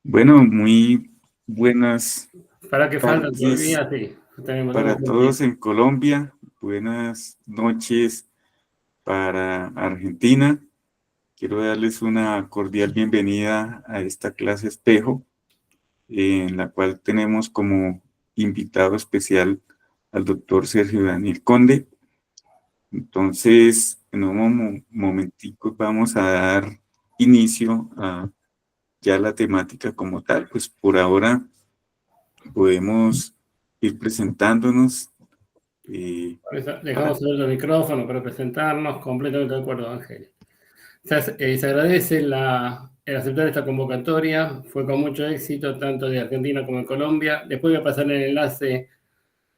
Bueno, muy buenas ¿Para qué falta tardes todavía? Sí, tenemos para buen tiempo. todos en Colombia, buenas noches para Argentina. Quiero darles una cordial bienvenida a esta clase espejo, en la cual tenemos como invitado especial al doctor Sergio Daniel Conde. Entonces, en un momentico vamos a dar inicio a ya la temática como tal. Pues por ahora podemos ir presentándonos. Por eso Para, dejamos abierto el micrófono para presentarnos. Completamente de acuerdo, Ángel. Se agradece el aceptar esta convocatoria. Fue con mucho éxito, tanto de Argentina como de Colombia. Después voy a pasar el enlace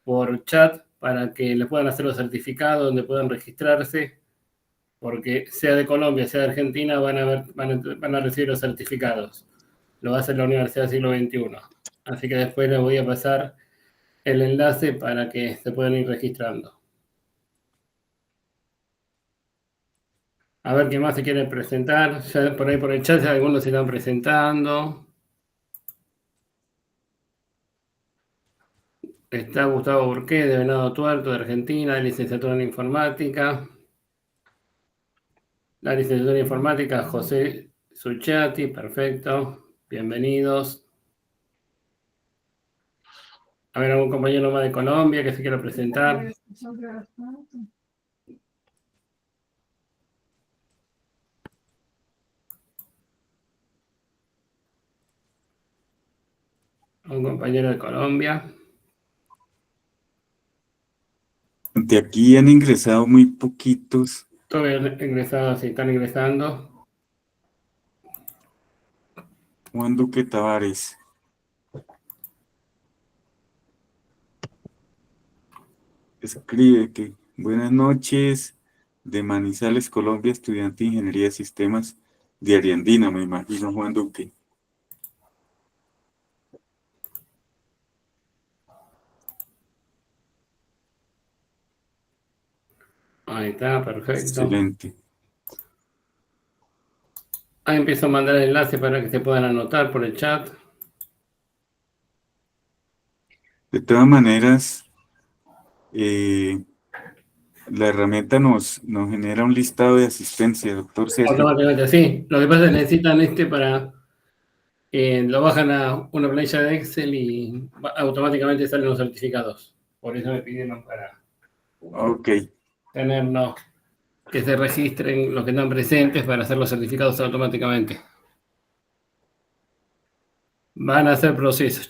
por chat para que les puedan hacer los certificados, donde puedan registrarse, porque sea de Colombia, sea de Argentina, van a recibir los certificados. Lo va a hacer la Universidad del Siglo XXI. Así que después les voy a pasar el enlace para que se puedan ir registrando. A ver qué más se quiere presentar. Ya por ahí por el chat ya algunos se están presentando. Está Gustavo Burqué, de Venado Tuerto, de Argentina, de licenciatura en informática. La licenciatura en informática, José Suchati, perfecto. Bienvenidos. A ver, algún compañero más de Colombia que se quiera presentar. Un compañero de Colombia. de aquí han ingresado muy poquitos. Todos ingresados, si están ingresando. Juan Duque Tavares escribe que buenas noches, de Manizales, Colombia, estudiante de Ingeniería de Sistemas de Ariandina, me imagino Juan Duque. Ahí está, perfecto. Excelente. Ahí empiezo a mandar el enlace para que se puedan anotar por el chat. De todas maneras, eh, la herramienta nos genera un listado de asistencia, doctor Sergio. Automáticamente, sí. Lo que pasa es que necesitan para... lo bajan a una planilla de Excel y automáticamente salen los certificados. Por eso me pidieron para Ok, tenernos, que se registren los que están presentes para hacer los certificados automáticamente. Van a hacer procesos.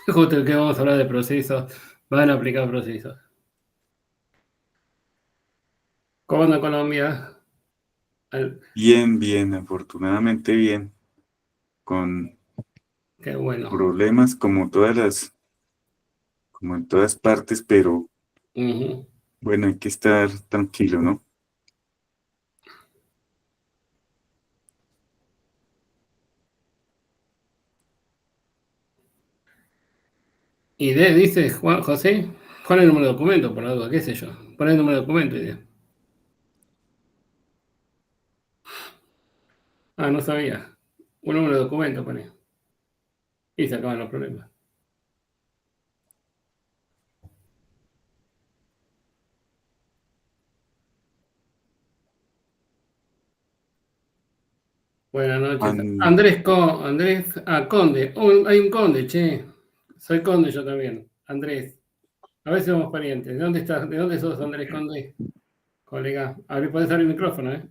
Justo que vamos a hablar de procesos, van a aplicar procesos. ¿Cómo anda Colombia? bien, bien, afortunadamente bien, con Qué bueno. problemas como en todas partes, pero Ujú. bueno, hay que estar tranquilo, ¿no? Y dice Juan José, pon el número de documento por la duda, qué sé yo. Pon el número de documento y dice. Ah, no sabía. Un número de documento pone. Y se acaban los problemas. Buenas noches. An- Andrés, Conde. Hay un Conde, che. Soy Conde yo también. Andrés. A ver si somos parientes. ¿De dónde estás? ¿De dónde sos, Andrés Conde? Colega. A ver, podés abrir el micrófono, ¿eh?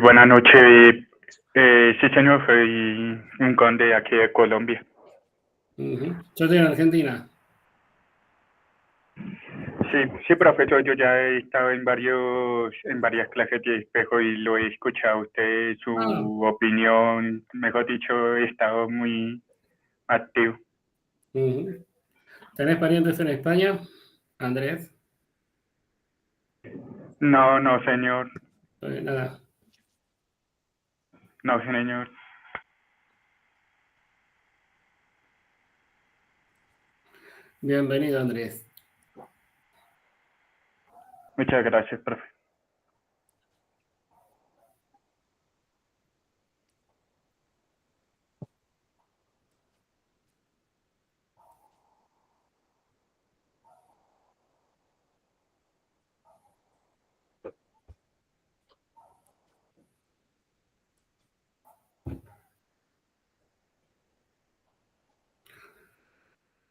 Buenas noches. Sí, señor, soy un conde aquí de Colombia. Yo estoy en Argentina. Sí, sí, profesor, yo ya he estado en varias clases de espejo y lo he escuchado a usted, Ah, su opinión, mejor dicho, he estado muy activo. ¿tenés parientes en España, Andrés? No, no, señor, Nada. no, señor. Bienvenido, Andrés. Muchas gracias, profe.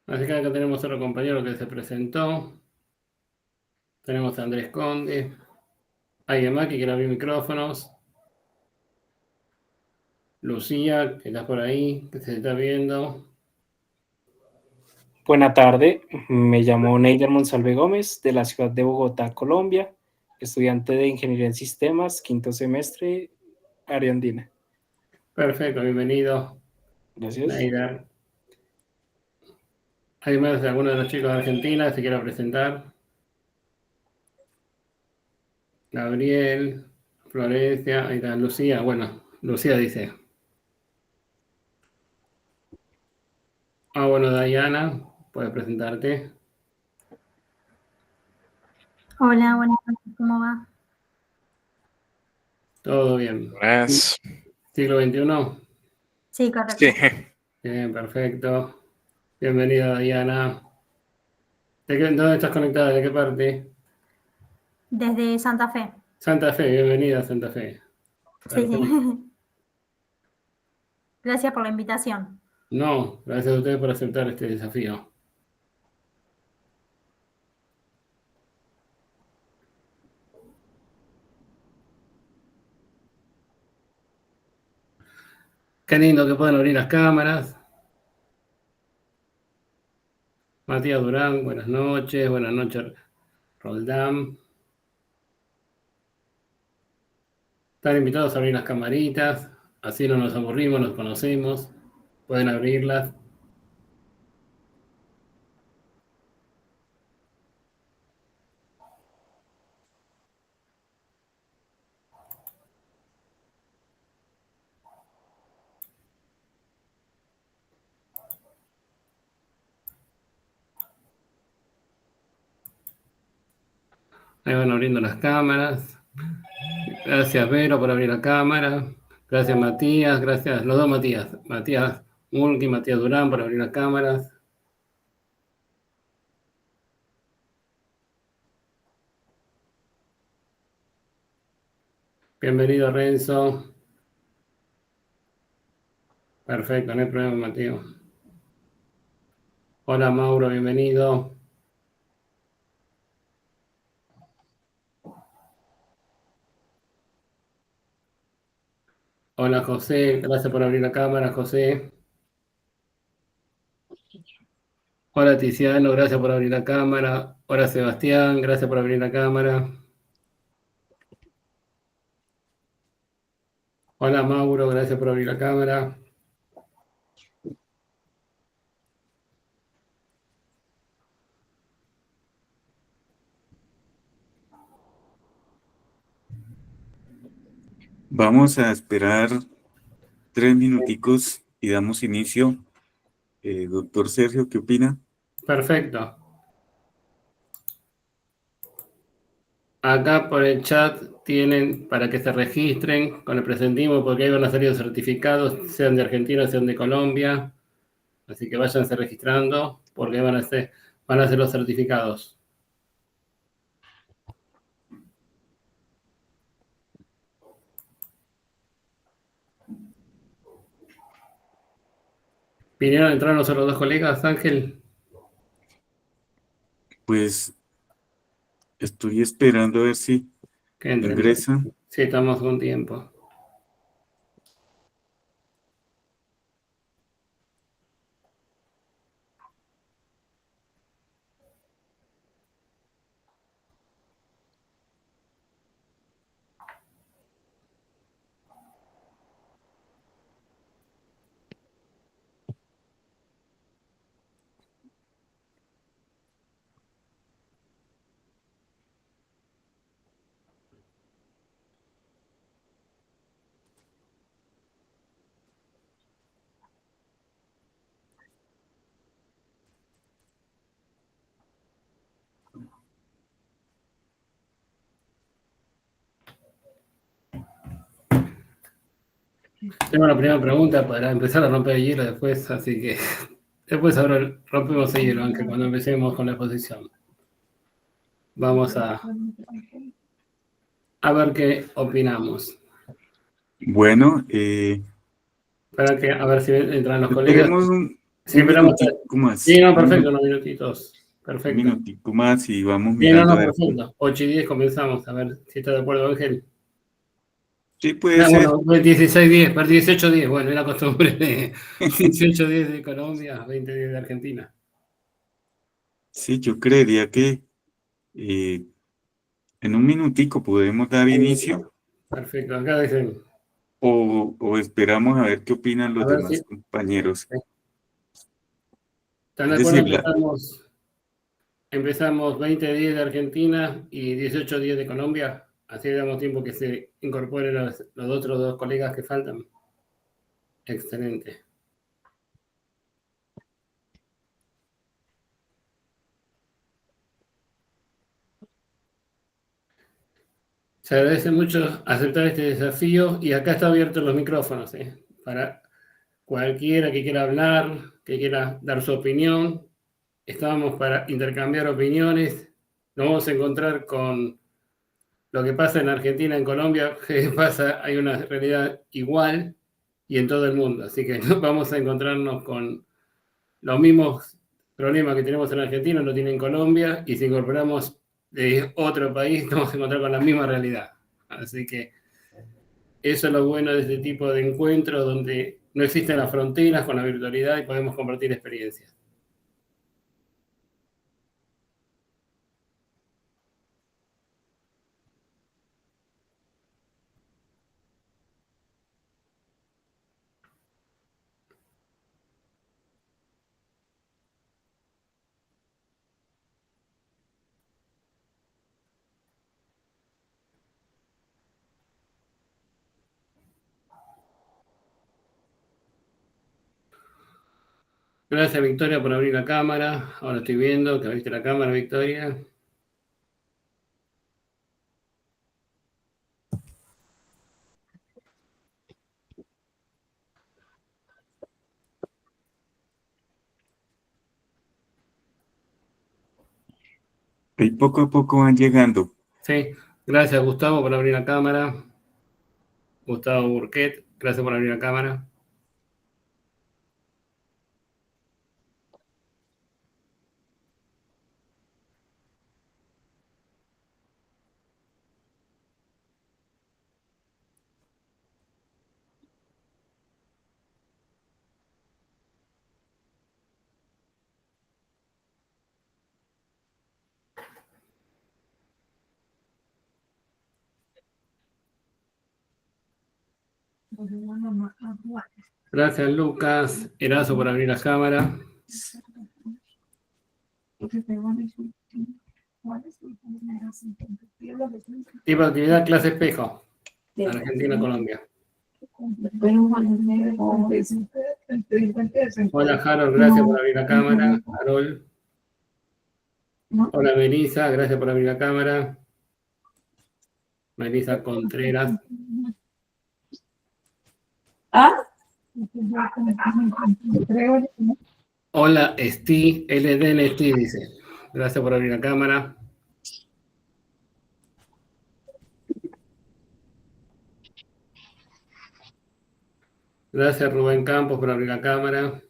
Así que acá tenemos otro compañero que se presentó. Tenemos a Andrés Conde. Alguien más que quiera abrir micrófonos. Lucía, que está por ahí, que se está viendo. Buena tarde, me llamo Neider Monsalve Gómez, de la ciudad de Bogotá, Colombia, estudiante de Ingeniería en Sistemas, quinto semestre, área andina. Perfecto, bienvenido. Gracias. Neider. ¿Hay más de alguno de los chicos de Argentina que se quiera presentar? Gabriel, Florencia, ahí está Lucía. Bueno, Lucía dice. Bueno, Diana, puedes presentarte. Hola, buenas noches, ¿cómo va? Todo bien. Buenas. ¿Siglo XXI? Sí, correcto. Sí. Bien, perfecto. Bienvenida, Diana. ¿Dónde estás conectada? ¿De qué parte? Desde Santa Fe. Santa Fe, bienvenida a Santa Fe. Sí, sí. Gracias por la invitación. No, gracias a ustedes por aceptar este desafío. Qué lindo que puedan abrir las cámaras. Matías Durán, buenas noches. Buenas noches, Roldán. Están invitados a abrir las camaritas. Así no nos aburrimos, nos conocemos. Pueden abrirlas. Ahí van abriendo las cámaras. Gracias, Vero, por abrir la cámara. Gracias, Matías. Gracias, los dos Matías. Matías Mulki y Matías Durán por abrir las cámaras. Bienvenido, Renzo. Perfecto, no hay problema, Mateo. Hola, Mauro, bienvenido. Hola, José. Gracias por abrir la cámara, José. Hola, Tiziano. Gracias por abrir la cámara. Hola, Sebastián. Gracias por abrir la cámara. Hola, Mauro. Gracias por abrir la cámara. Vamos a esperar 3 minuticos y damos inicio. Doctor Sergio, ¿qué opina? Perfecto. Acá por el chat tienen para que se registren con el presentismo, porque ahí van a salir los certificados, sean de Argentina, sean de Colombia. Así que váyanse registrando, porque ahí van a ser los certificados. ¿Vinieron a entrar los otros dos colegas, Ángel? Pues estoy esperando a ver si Que entren. ingresan. Sí, estamos con tiempo. Tengo la primera pregunta para empezar a romper el hielo después, así que después ahora rompemos el hielo, Ángel, cuando empecemos con la exposición. Vamos a ver qué opinamos. Bueno, Para que, a ver si entran los colegas. esperemos Sí, un esperamos. minutico más. Sí, no, perfecto, unos minutitos. Un Perfecto. minutico más y vamos Bien, no, mirando. no, a ver. perfecto. 8:10 comenzamos. A ver si está de acuerdo, Ángel. Sí, puede No, ser. bueno, 16:10, 18:10. Bueno, es la costumbre de 18:10 de Colombia, 20:10 de Argentina. Sí, yo creería que eh, en un minutico podemos dar inicio Perfecto. Acá dicen, o esperamos a ver qué opinan a los ver si demás compañeros. están Es de acuerdo. decir, Empezamos 20:10 de Argentina y 18:10 de Colombia. Así damos tiempo que se incorporen los otros dos colegas que faltan. Excelente. Se agradece mucho aceptar este desafío y acá está abiertos los micrófonos, para cualquiera que quiera hablar, que quiera dar su opinión. Estamos para intercambiar opiniones. Nos vamos a encontrar con lo que pasa en Argentina, en Colombia, que pasa, hay una realidad igual y en todo el mundo. Así que vamos a encontrarnos con los mismos problemas que tenemos en Argentina, lo tiene en Colombia, y si incorporamos de otro país, nos vamos a encontrar con la misma realidad. Así que eso es lo bueno de este tipo de encuentros, donde no existen las fronteras con la virtualidad y podemos compartir experiencias. Gracias, Victoria, por abrir la cámara. Ahora estoy viendo que abriste la cámara, Victoria. y poco a poco van llegando. Sí, gracias, Gustavo, por abrir la cámara. Gustavo Burquet, gracias por abrir la cámara. Gracias, Lucas Erazo, por abrir la cámara. Tipo de actividad, clase espejo. Argentina, Colombia. Hola, Harold, gracias por abrir la cámara. Harold. Hola, Melissa, gracias por abrir la cámara. Melissa Contreras. Hola, Esti, LDN Esti, dice. Gracias por abrir la cámara. Gracias, Rubén Campos, por abrir la cámara.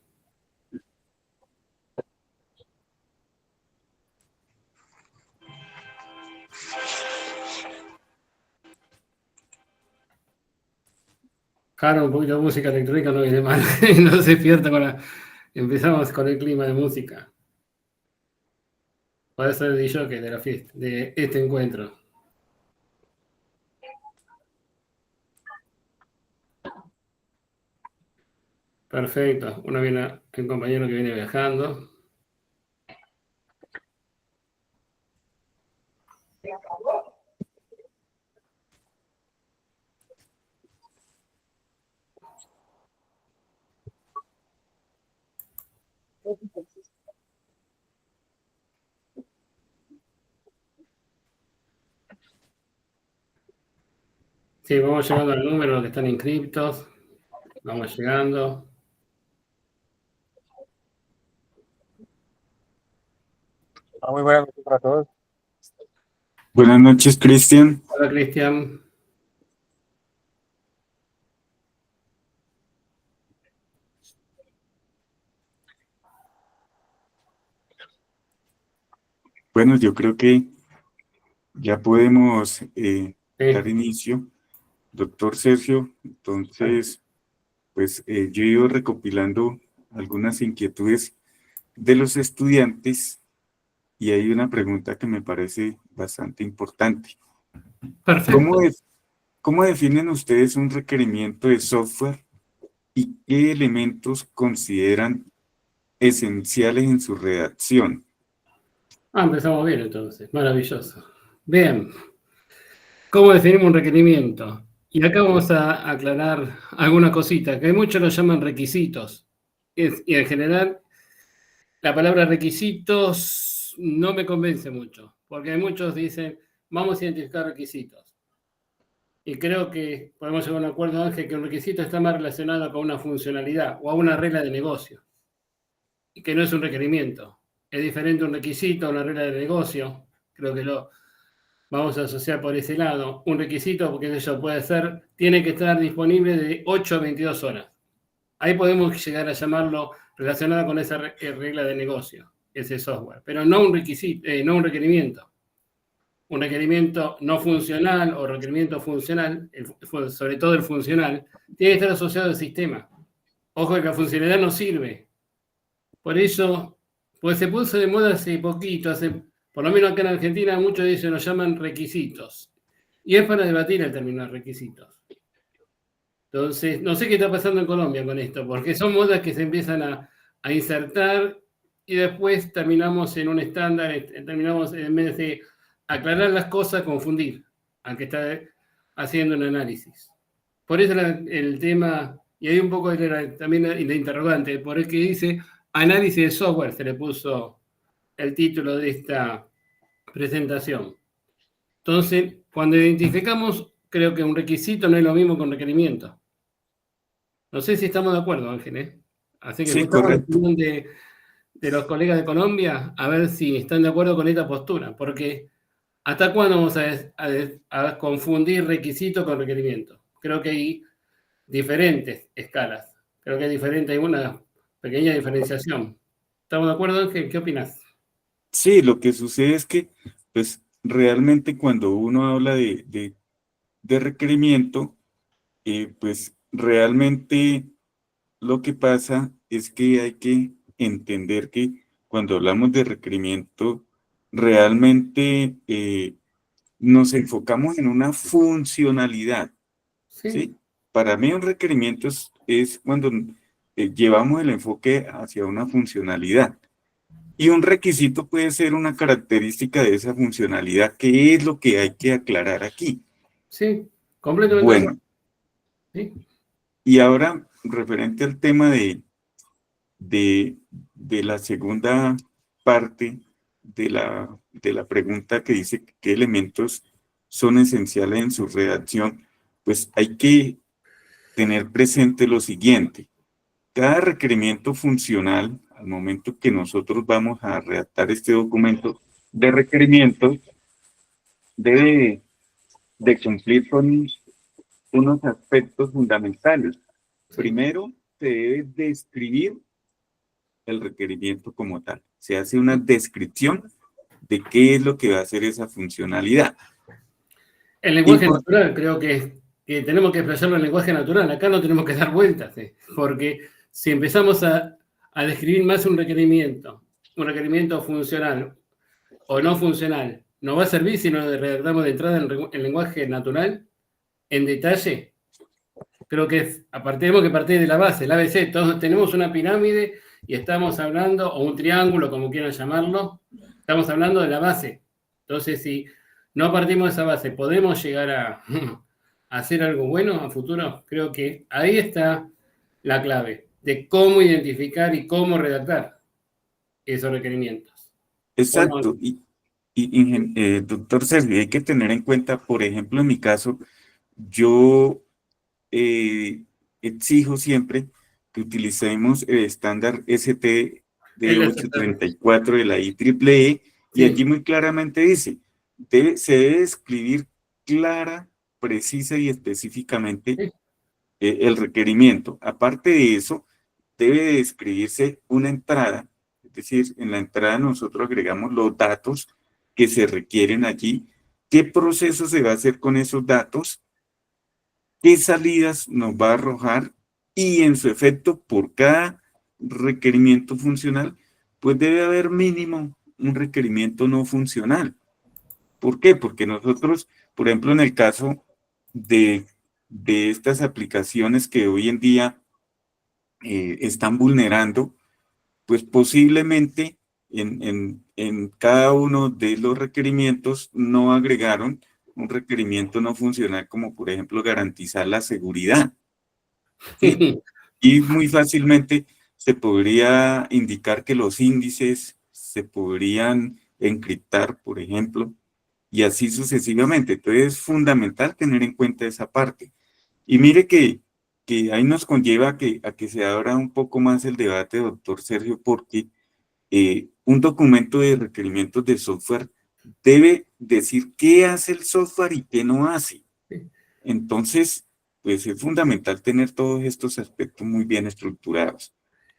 Harold, un poquito de música electrónica no viene mal. No se pierda con la... Empezamos con el clima de música. Puede ser el DJ de la fiesta, de este encuentro. Perfecto. Un compañero que viene viajando. Sí, vamos llegando al número que están inscriptos. Vamos llegando. Muy buenas noches para todos. Buenas noches, Cristian. Hola, Cristian. Bueno, yo creo que ya podemos dar Sí. inicio. Doctor Sergio, entonces, pues yo he ido recopilando algunas inquietudes de los estudiantes y hay una pregunta que me parece bastante importante. Perfecto. ¿Cómo definen ustedes un requerimiento de software y qué elementos consideran esenciales en su redacción? Empezamos bien entonces. Maravilloso. Bien. ¿Cómo definimos un requerimiento? Y acá vamos a aclarar alguna cosita, que muchos lo llaman requisitos. Y en general, la palabra requisitos no me convence mucho, porque muchos dicen, vamos a identificar requisitos. Y creo que podemos llegar a un acuerdo, Ángel, que un requisito está más relacionado con una funcionalidad o a una regla de negocio, y que no es un requerimiento. Es diferente un requisito a una regla de negocio. Creo que lo vamos a asociar por ese lado. Un requisito, porque eso puede ser, tiene que estar disponible de 8 a 22 horas. Ahí podemos llegar a llamarlo relacionado con esa regla de negocio, ese software, pero no un requisito, no un requerimiento. Un requerimiento no funcional o requerimiento funcional, sobre todo el funcional, tiene que estar asociado al sistema. Ojo que la funcionalidad no sirve. Por eso, pues se puso de moda hace poquito, por lo menos acá en Argentina, muchos de ellos lo llaman requisitos. Y es para debatir el término de requisitos. Entonces, no sé qué está pasando en Colombia con esto, porque son modas que se empiezan a insertar y después terminamos en un estándar, terminamos en vez de aclarar las cosas, confundir al que está haciendo un análisis. Por eso el tema, y hay un poco también de interrogante, por el que dice análisis de software, se le puso el título de esta presentación. Entonces, cuando identificamos, creo que un requisito no es lo mismo que un requerimiento. No sé si estamos de acuerdo, Ángel, ¿eh? Así que Sí, escuchamos la correcto. opinión de los colegas de Colombia, a ver si están de acuerdo con esta postura, porque ¿hasta cuándo vamos a confundir requisito con requerimiento? Creo que hay diferentes escalas, creo que hay una pequeña diferenciación. ¿Estamos de acuerdo, Ángel? ¿Qué opinas? Sí, lo que sucede es que, pues, realmente cuando uno habla de requerimiento, pues, realmente lo que pasa es que hay que entender que cuando hablamos de requerimiento, realmente nos enfocamos en una funcionalidad, Sí, ¿sí? Para mí un requerimiento es cuando llevamos el enfoque hacia una funcionalidad. Y un requisito puede ser una característica de esa funcionalidad, que es lo que hay que aclarar aquí. sí, completamente de acuerdo. Bueno, Sí. y ahora referente al tema de la segunda parte de la pregunta que dice qué elementos son esenciales en su redacción, pues hay que tener presente lo siguiente. Cada requerimiento funcional, al momento que nosotros vamos a redactar este documento de requerimientos, debe de cumplir con unos aspectos fundamentales. Sí. Primero, se debe describir el requerimiento como tal. Se hace una descripción de qué es lo que va a hacer esa funcionalidad. El lenguaje natural, creo que tenemos que expresarlo en lenguaje natural. Acá no tenemos que dar vueltas, porque si empezamos a describir más un requerimiento funcional o no funcional, ¿nos va a servir si lo redactamos de entrada en lenguaje natural, en detalle? Creo que tenemos que partir de la base, el ABC. Todos tenemos una pirámide y estamos hablando, o un triángulo, como quieran llamarlo, estamos hablando de la base. Entonces, si no partimos de esa base, ¿podemos llegar a hacer algo bueno a futuro? Creo que ahí está la clave de cómo identificar y cómo redactar esos requerimientos. Exacto. Doctor Sergio, hay que tener en cuenta, por ejemplo, en mi caso, yo exijo siempre que utilicemos el estándar ST de 834 de la IEEE, y allí muy claramente dice, se debe escribir clara, precisa y específicamente el requerimiento. Aparte de eso, debe de escribirse una entrada, es decir, en la entrada nosotros agregamos los datos que se requieren allí, qué proceso se va a hacer con esos datos, qué salidas nos va a arrojar y en su efecto por cada requerimiento funcional, pues debe haber mínimo un requerimiento no funcional. ¿Por qué? Porque nosotros, por ejemplo, en el caso de estas aplicaciones que hoy en día están vulnerando, pues posiblemente en cada uno de los requerimientos no agregaron un requerimiento no funcional, como por ejemplo garantizar la seguridad, ¿sí? Y muy fácilmente se podría indicar que los índices se podrían encriptar, por ejemplo, y así sucesivamente. Entonces es fundamental tener en cuenta esa parte. Y mire que ahí nos conlleva a que se abra un poco más el debate, doctor Sergio, porque un documento de requerimientos de software debe decir qué hace el software y qué no hace. Entonces, pues es fundamental tener todos estos aspectos muy bien estructurados.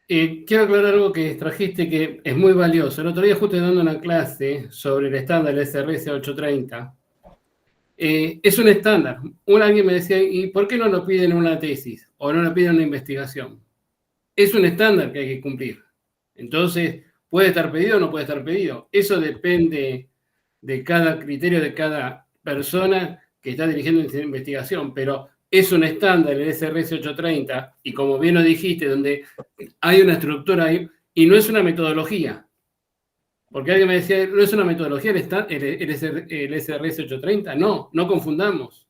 Quiero aclarar algo que trajiste que es muy valioso. El otro día justo dando una clase sobre el estándar SRS 830. Es un estándar. Alguien me decía, ¿y por qué no lo piden en una tesis o no lo piden en una investigación? Es un estándar que hay que cumplir. Entonces, ¿puede estar pedido o no puede estar pedido? Eso depende de cada criterio de cada persona que está dirigiendo esa investigación, pero es un estándar el SRS 830 y como bien lo dijiste, donde hay una estructura ahí y no es una metodología. Porque alguien me decía, ¿no es una metodología el SRS 830? No, no confundamos.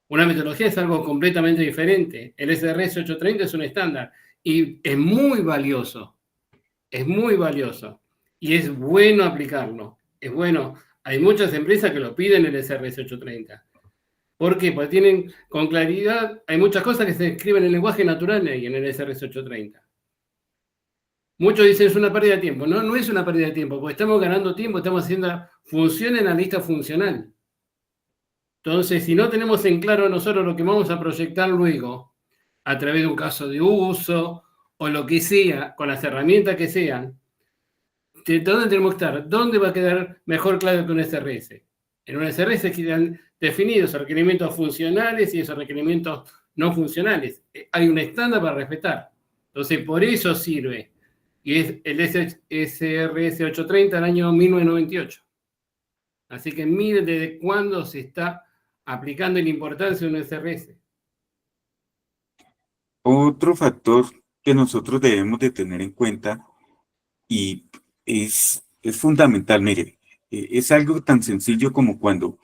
Una metodología es algo completamente diferente. El SRS 830 es un estándar y es muy valioso. Es muy valioso. Y es bueno aplicarlo. Es bueno. Hay muchas empresas que lo piden el SRS 830. ¿Por qué? Porque tienen con claridad, hay muchas cosas que se escriben en lenguaje natural ahí en el SRS 830. Muchos dicen es una pérdida de tiempo. No, no es una pérdida de tiempo, porque estamos ganando tiempo, estamos haciendo función en la lista funcional. Entonces, si no tenemos en claro nosotros lo que vamos a proyectar luego, a través de un caso de uso o lo que sea, con las herramientas que sean, ¿dónde tenemos que estar? ¿Dónde va a quedar mejor claro que un SRS? En un SRS quedan definidos requerimientos funcionales y esos requerimientos no funcionales. Hay un estándar para respetar. Entonces, por eso sirve. Y es el SRS 830 del año 1998. Así que miren desde cuándo se está aplicando la importancia de un SRS. Otro factor que nosotros debemos de tener en cuenta y es fundamental, mire, es algo tan sencillo como cuando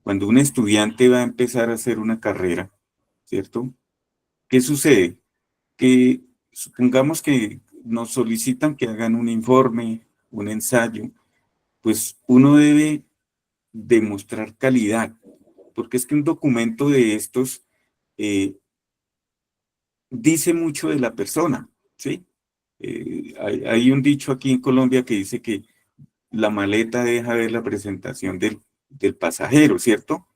un estudiante va a empezar a hacer una carrera, ¿cierto? ¿Qué sucede? Que supongamos que nos solicitan que hagan un informe, un ensayo, pues uno debe demostrar calidad, porque es que un documento de estos dice mucho de la persona, ¿sí? Hay un dicho aquí en Colombia que dice que la maleta deja ver la presentación del pasajero, ¿cierto?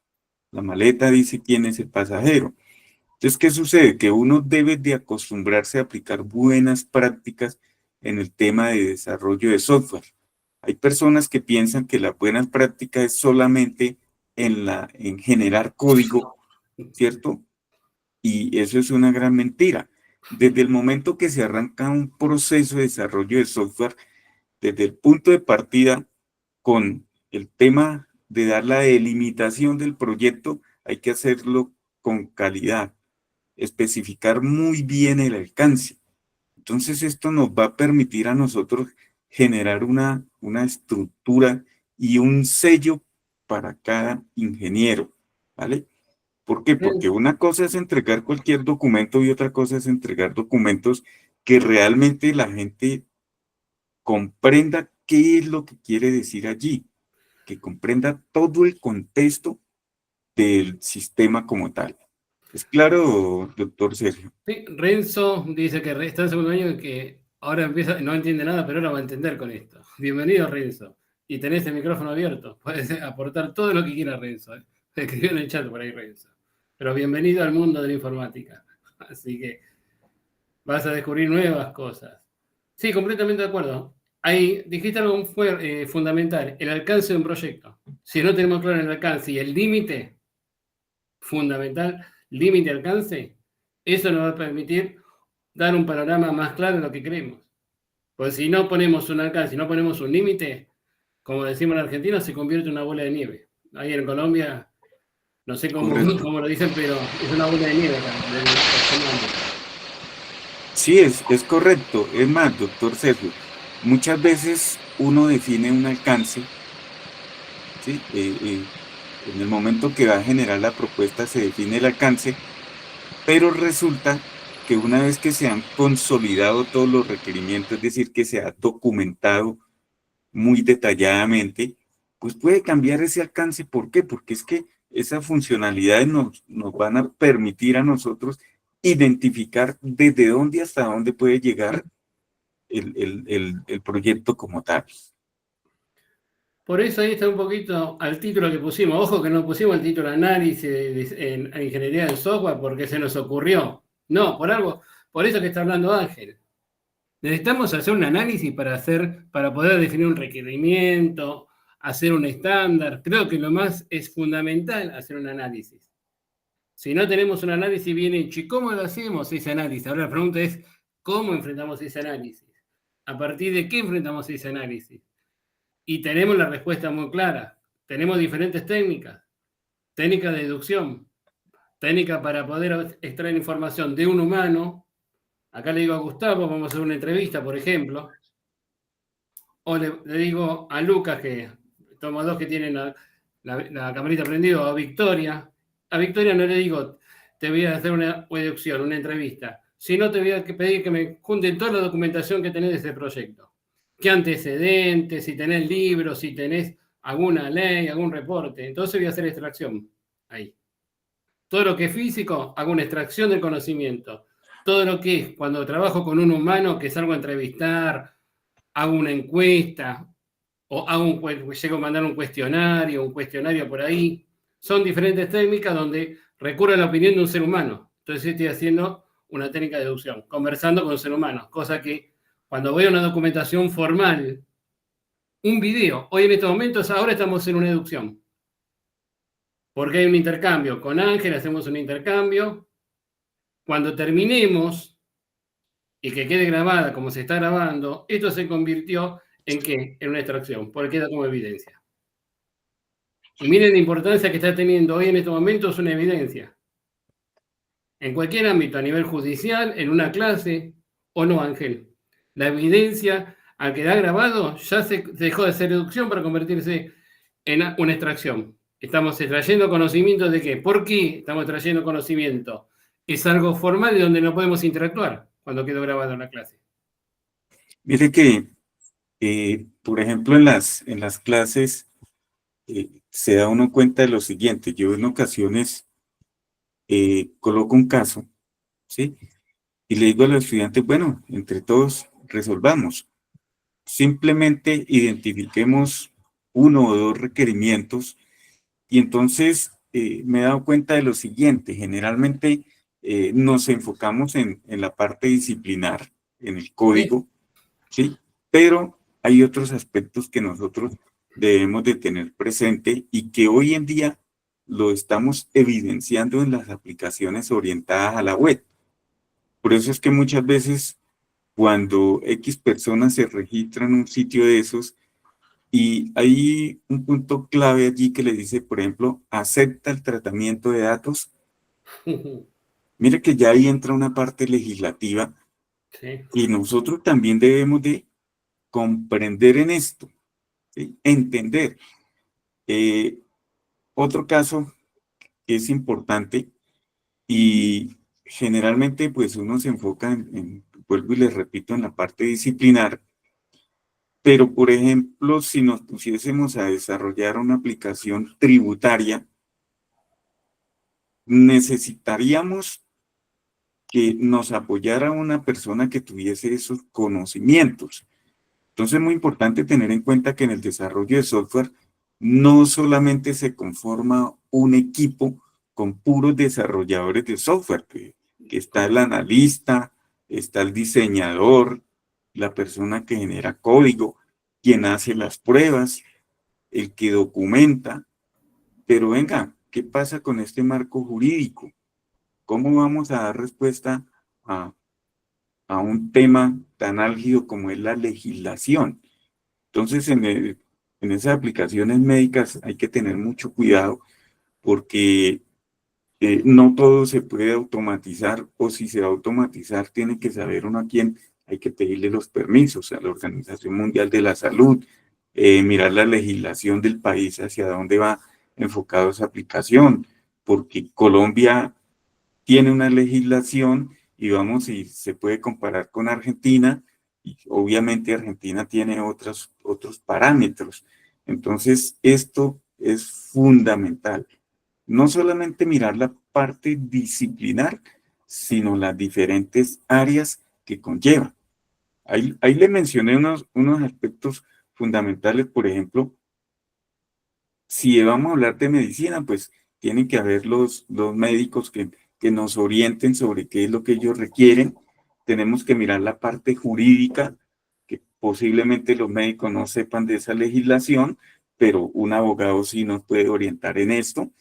La maleta dice quién es el pasajero. Entonces, ¿qué sucede? Que uno debe de acostumbrarse a aplicar buenas prácticas en el tema de desarrollo de software. Hay personas que piensan que la buena práctica es solamente en generar código, ¿cierto? Y eso es una gran mentira. Desde el momento que se arranca un proceso de desarrollo de software, desde el punto de partida con el tema de dar la delimitación del proyecto, hay que hacerlo con calidad, especificar muy bien el alcance. Entonces esto nos va a permitir a nosotros generar una estructura y un sello para cada ingeniero, ¿vale? ¿Por qué? Porque una cosa es entregar cualquier documento y otra cosa es entregar documentos que realmente la gente comprenda qué es lo que quiere decir allí, que comprenda todo el contexto del sistema como tal. ¿Es claro, doctor Sergio? Sí, Renzo dice que está en segundo año y que ahora empieza, no entiende nada, pero ahora va a entender con esto. Bienvenido, Renzo. Y tenés el micrófono abierto. Puedes aportar todo lo que quiera, Renzo. Escribió en el chat por ahí, Renzo. Pero bienvenido al mundo de la informática. Así que vas a descubrir nuevas cosas. Sí, completamente de acuerdo. ahí dijiste algo fundamental, el alcance de un proyecto. Si no tenemos claro el alcance y el límite fundamental, límite alcance, eso nos va a permitir dar un panorama más claro de lo que queremos. Porque si no ponemos un alcance, si no ponemos un límite, como decimos en Argentina, se convierte en una bola de nieve. Ahí en Colombia, no sé cómo lo dicen, pero es una bola de nieve acá. Sí, es correcto. Es más, doctor Sergio, muchas veces uno define un alcance, ¿sí? En el momento que va a generar la propuesta se define el alcance, pero resulta que una vez que se han consolidado todos los requerimientos, es decir, que se ha documentado muy detalladamente, pues puede cambiar ese alcance. ¿Por qué? Porque es que esas funcionalidades nos van a permitir a nosotros identificar desde dónde hasta dónde puede llegar el proyecto como tal. Por eso ahí está un poquito al título que pusimos. Ojo que no pusimos el título análisis en ingeniería del software porque se nos ocurrió. No, por eso que está hablando Ángel. Necesitamos hacer un análisis para poder definir un requerimiento, hacer un estándar. Creo que lo más es fundamental hacer un análisis. Si no tenemos un análisis bien hecho, ¿y cómo lo hacemos ese análisis? Ahora la pregunta es, ¿cómo enfrentamos ese análisis? ¿A partir de qué enfrentamos ese análisis? Y tenemos la respuesta muy clara. Tenemos diferentes técnicas. Técnica de deducción, técnica para poder extraer información de un humano. Acá le digo a Gustavo, vamos a hacer una entrevista, por ejemplo. O le digo a Lucas, que somos dos que tienen la camarita prendida, o a Victoria. A Victoria no le digo, te voy a hacer una deducción, una entrevista. Sino te voy a pedir que me junten toda la documentación que tenés de ese proyecto. ¿Qué antecedentes? Si tenés libros, si tenés alguna ley, algún reporte. Entonces voy a hacer extracción ahí. Todo lo que es físico, hago una extracción del conocimiento. Todo lo que es cuando trabajo con un humano, que salgo a entrevistar, hago una encuesta, o llego a mandar un cuestionario por ahí. Son diferentes técnicas donde recurro a la opinión de un ser humano. Entonces estoy haciendo una técnica de deducción, conversando con un ser humano, cosa que cuando veo una documentación formal, un video, hoy en estos momentos, ahora estamos en una deducción. Porque hay un intercambio. Con Ángel hacemos un intercambio. Cuando terminemos y que quede grabada como se está grabando, esto se convirtió ¿en qué? En una extracción, porque queda como evidencia. Y miren la importancia que está teniendo hoy en estos momentos una evidencia. En cualquier ámbito, a nivel judicial, en una clase, o no, Ángel. La evidencia, al quedar grabado, ya se dejó de ser deducción para convertirse en una extracción. Estamos extrayendo conocimiento de qué. ¿Por qué estamos extrayendo conocimiento? Es algo formal y donde no podemos interactuar cuando quedó grabado en la clase. Mire que, por ejemplo, en las clases se da uno cuenta de lo siguiente. Yo en ocasiones coloco un caso, ¿sí? Y le digo a los estudiantes, bueno, entre todos resolvamos. Simplemente identifiquemos uno o dos requerimientos y entonces me he dado cuenta de lo siguiente. Generalmente nos enfocamos en la parte disciplinar, en el código, ¿sí? Pero hay otros aspectos que nosotros debemos de tener presente y que hoy en día lo estamos evidenciando en las aplicaciones orientadas a la web. Por eso es que muchas veces cuando X personas se registran en un sitio de esos y hay un punto clave allí que le dice, por ejemplo, acepta el tratamiento de datos. Mire que ya ahí entra una parte legislativa Sí. y nosotros también debemos de comprender en esto, ¿sí? Entender. Otro caso que es importante y generalmente pues uno se enfoca vuelvo y les repito, en la parte disciplinar, pero por ejemplo, si nos pusiésemos a desarrollar una aplicación tributaria, necesitaríamos que nos apoyara una persona que tuviese esos conocimientos. Entonces es muy importante tener en cuenta que en el desarrollo de software no solamente se conforma un equipo con puros desarrolladores de software, que está el analista, está el diseñador, la persona que genera código, quien hace las pruebas, el que documenta. Pero venga, ¿qué pasa con este marco jurídico? ¿Cómo vamos a dar respuesta a un tema tan álgido como es la legislación? Entonces, en esas aplicaciones médicas hay que tener mucho cuidado porque no todo se puede automatizar, o si se va a automatizar, tiene que saber uno a quién hay que pedirle los permisos, a la Organización Mundial de la Salud, mirar la legislación del país hacia dónde va enfocado esa aplicación, porque Colombia tiene una legislación y vamos, y se puede comparar con Argentina, y obviamente Argentina tiene otros parámetros. Entonces, esto es fundamental. No solamente mirar la parte disciplinar, sino las diferentes áreas que conlleva. Ahí le mencioné unos aspectos fundamentales. Por ejemplo, si vamos a hablar de medicina, pues tienen que haber los médicos que nos orienten sobre qué es lo que ellos requieren. Tenemos que mirar la parte jurídica, que posiblemente los médicos no sepan de esa legislación, pero un abogado sí nos puede orientar en esto.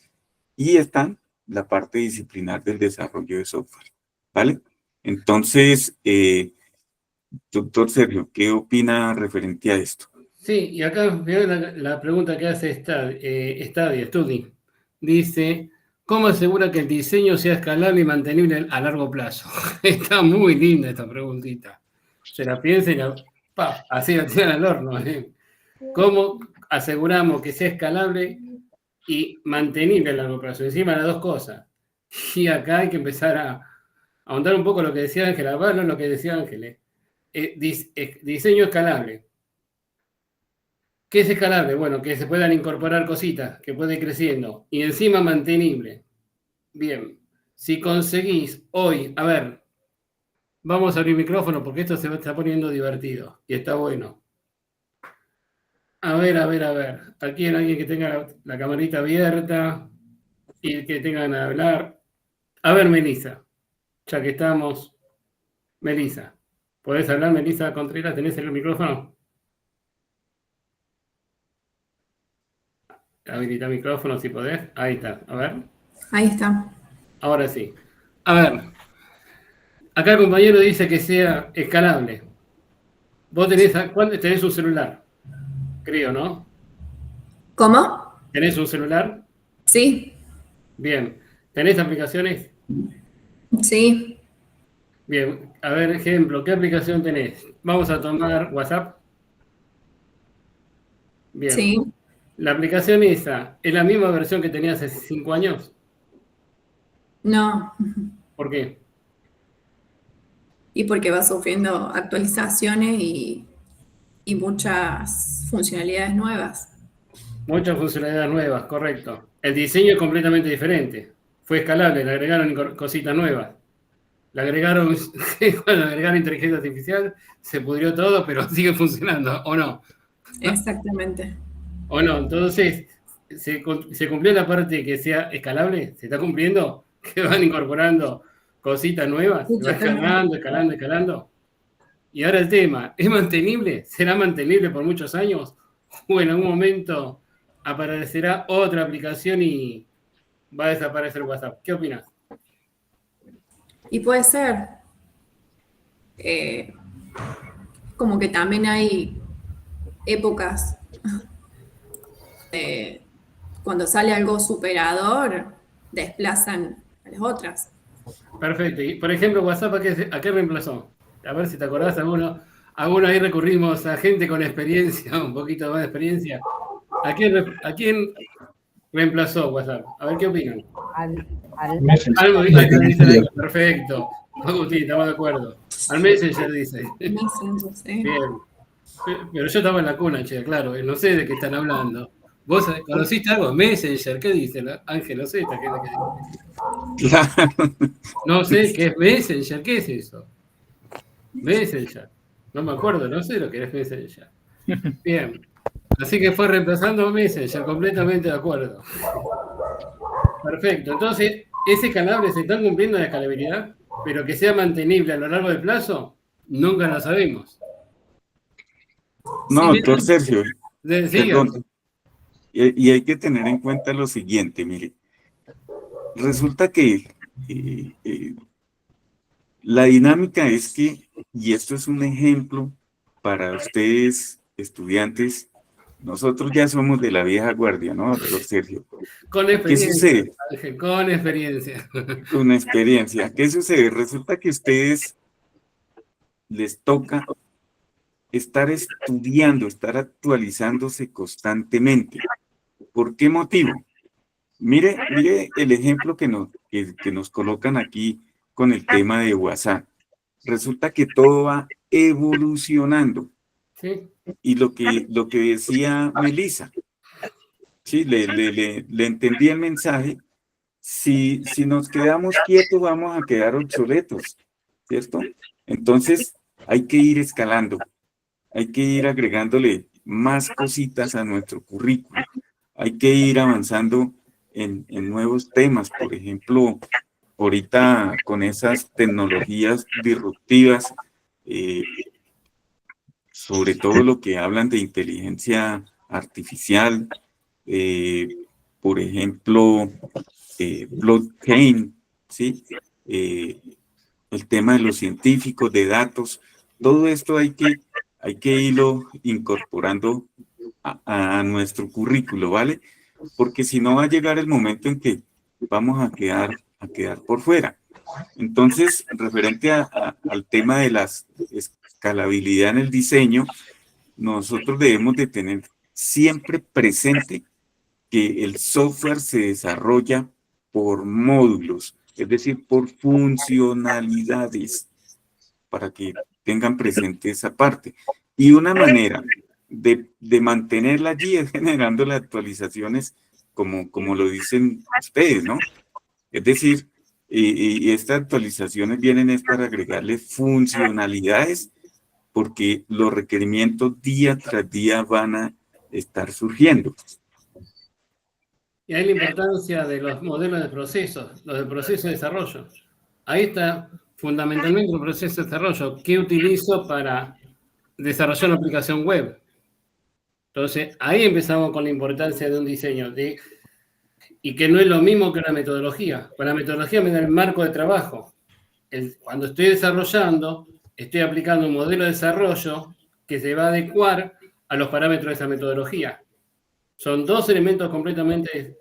Y está la parte disciplinar del desarrollo de software, ¿vale? Entonces, doctor Sergio, ¿qué opina referente a esto? Sí, y acá veo la pregunta que hace Studi. Dice, ¿cómo asegura que el diseño sea escalable y mantenible a largo plazo? Está muy linda esta preguntita. Se la piensa y así la tiran al horno. ¿Cómo aseguramos que sea escalable y mantenible a largo plazo? Encima las dos cosas. Y acá hay que empezar a ahondar un poco lo que decía Ángela, bueno, lo que decía Ángeles. Diseño escalable. ¿Qué es escalable? Bueno, que se puedan incorporar cositas, que puede ir creciendo. Y encima mantenible. Bien. Si conseguís hoy, a ver, vamos a abrir micrófono porque esto se está poniendo divertido y está bueno. A ver. Aquí hay alguien que tenga la camarita abierta y que tengan a hablar. A ver, Melissa, ya que estamos. Melissa, ¿podés hablar, Melissa Contreras? ¿Tenés el micrófono? Habilita micrófono si podés. Ahí está, a ver. Ahí está. Ahora sí. A ver. Acá el compañero dice que sea escalable. Vos tenés un celular, creo, ¿no? ¿Cómo? ¿Tenés un celular? Sí, Bien. ¿Tenés aplicaciones? sí, Bien. A ver, ejemplo, ¿qué aplicación tenés? Vamos a tomar WhatsApp. Bien. sí. ¿La aplicación esa es la misma versión que tenías hace 5 años? No. ¿Por qué? Y porque va sufriendo actualizaciones y muchas funcionalidades nuevas. Muchas funcionalidades nuevas, correcto. El diseño es completamente diferente. Fue escalable, le agregaron cositas nuevas. Cuando agregaron inteligencia artificial, se pudrió todo, pero sigue funcionando, ¿o no? Exactamente. ¿O no? Entonces, ¿se cumplió la parte que sea escalable? ¿Se está cumpliendo? ¿Que van incorporando cositas nuevas? ¿Se va escalando? Y ahora el tema, ¿es mantenible? ¿Será mantenible por muchos años? ¿O en algún momento aparecerá otra aplicación y va a desaparecer WhatsApp? ¿Qué opinas? Y puede ser. Como que también hay épocas cuando sale algo superador, desplazan a las otras. Perfecto. Y, por ejemplo, WhatsApp, ¿a qué reemplazó? A ver si te acordás, algunos ahí recurrimos a gente con experiencia, un poquito más de experiencia. ¿A quién reemplazó WhatsApp? A ver qué opinan. Perfecto. Agustín, estamos de acuerdo. Al Messenger dice. Messenger, sí. Bien. Pero yo estaba en la cuna, che, claro, no sé de qué están hablando. ¿Vos conociste algo? Messenger, ¿qué dice Ángel? No sé esta gente que dice. Claro. No sé qué es Messenger, ¿qué es eso? Messenger. No me acuerdo, no sé lo que es Messenger. Bien. Así que fue reemplazando Messenger, completamente de acuerdo. Perfecto. Entonces, ¿es escalable? ¿Se están cumpliendo la escalabilidad? Pero que sea mantenible a lo largo del plazo, nunca lo sabemos. No, Sí, doctor Sergio, siga. perdón. Y hay que tener en cuenta lo siguiente, mire. Resulta que la dinámica es que, y esto es un ejemplo para ustedes, estudiantes, nosotros ya somos de la vieja guardia, ¿no, doctor Sergio? Con ¿Qué experiencia, sucede? Ángel, con experiencia. Con experiencia. ¿Qué sucede? Resulta que a ustedes les toca estar estudiando, estar actualizándose constantemente. ¿Por qué motivo? Mire el ejemplo que nos colocan aquí con el tema de WhatsApp. Resulta que todo va evolucionando. ¿Sí? Y lo que decía Melissa, ¿sí? Le entendí el mensaje. Si nos quedamos quietos, vamos a quedar obsoletos, ¿cierto? Entonces, hay que ir escalando, hay que ir agregándole más cositas a nuestro currículo, hay que ir avanzando en nuevos temas. Por ejemplo, ahorita con esas tecnologías disruptivas, sobre todo lo que hablan de inteligencia artificial, por ejemplo, blockchain, ¿sí? El tema de los científicos, de datos, todo esto hay que irlo incorporando a nuestro currículo, ¿vale? Porque si no va a llegar el momento en que vamos a quedar por fuera. Entonces, referente al tema de la escalabilidad en el diseño, nosotros debemos de tener siempre presente que el software se desarrolla por módulos, es decir, por funcionalidades, para que tengan presente esa parte. Y una manera de mantenerla allí es generando las actualizaciones como lo dicen ustedes, ¿no? Es decir, y estas actualizaciones vienen es para agregarle funcionalidades porque los requerimientos día tras día van a estar surgiendo. Y hay la importancia de los modelos de procesos, los de proceso de desarrollo. Ahí está fundamentalmente el proceso de desarrollo. ¿Qué utilizo para desarrollar una aplicación web? Entonces, ahí empezamos con la importancia de un diseño, y que no es lo mismo que una metodología. Con la metodología me da el marco de trabajo. Cuando estoy desarrollando, estoy aplicando un modelo de desarrollo que se va a adecuar a los parámetros de esa metodología. Son dos elementos completamente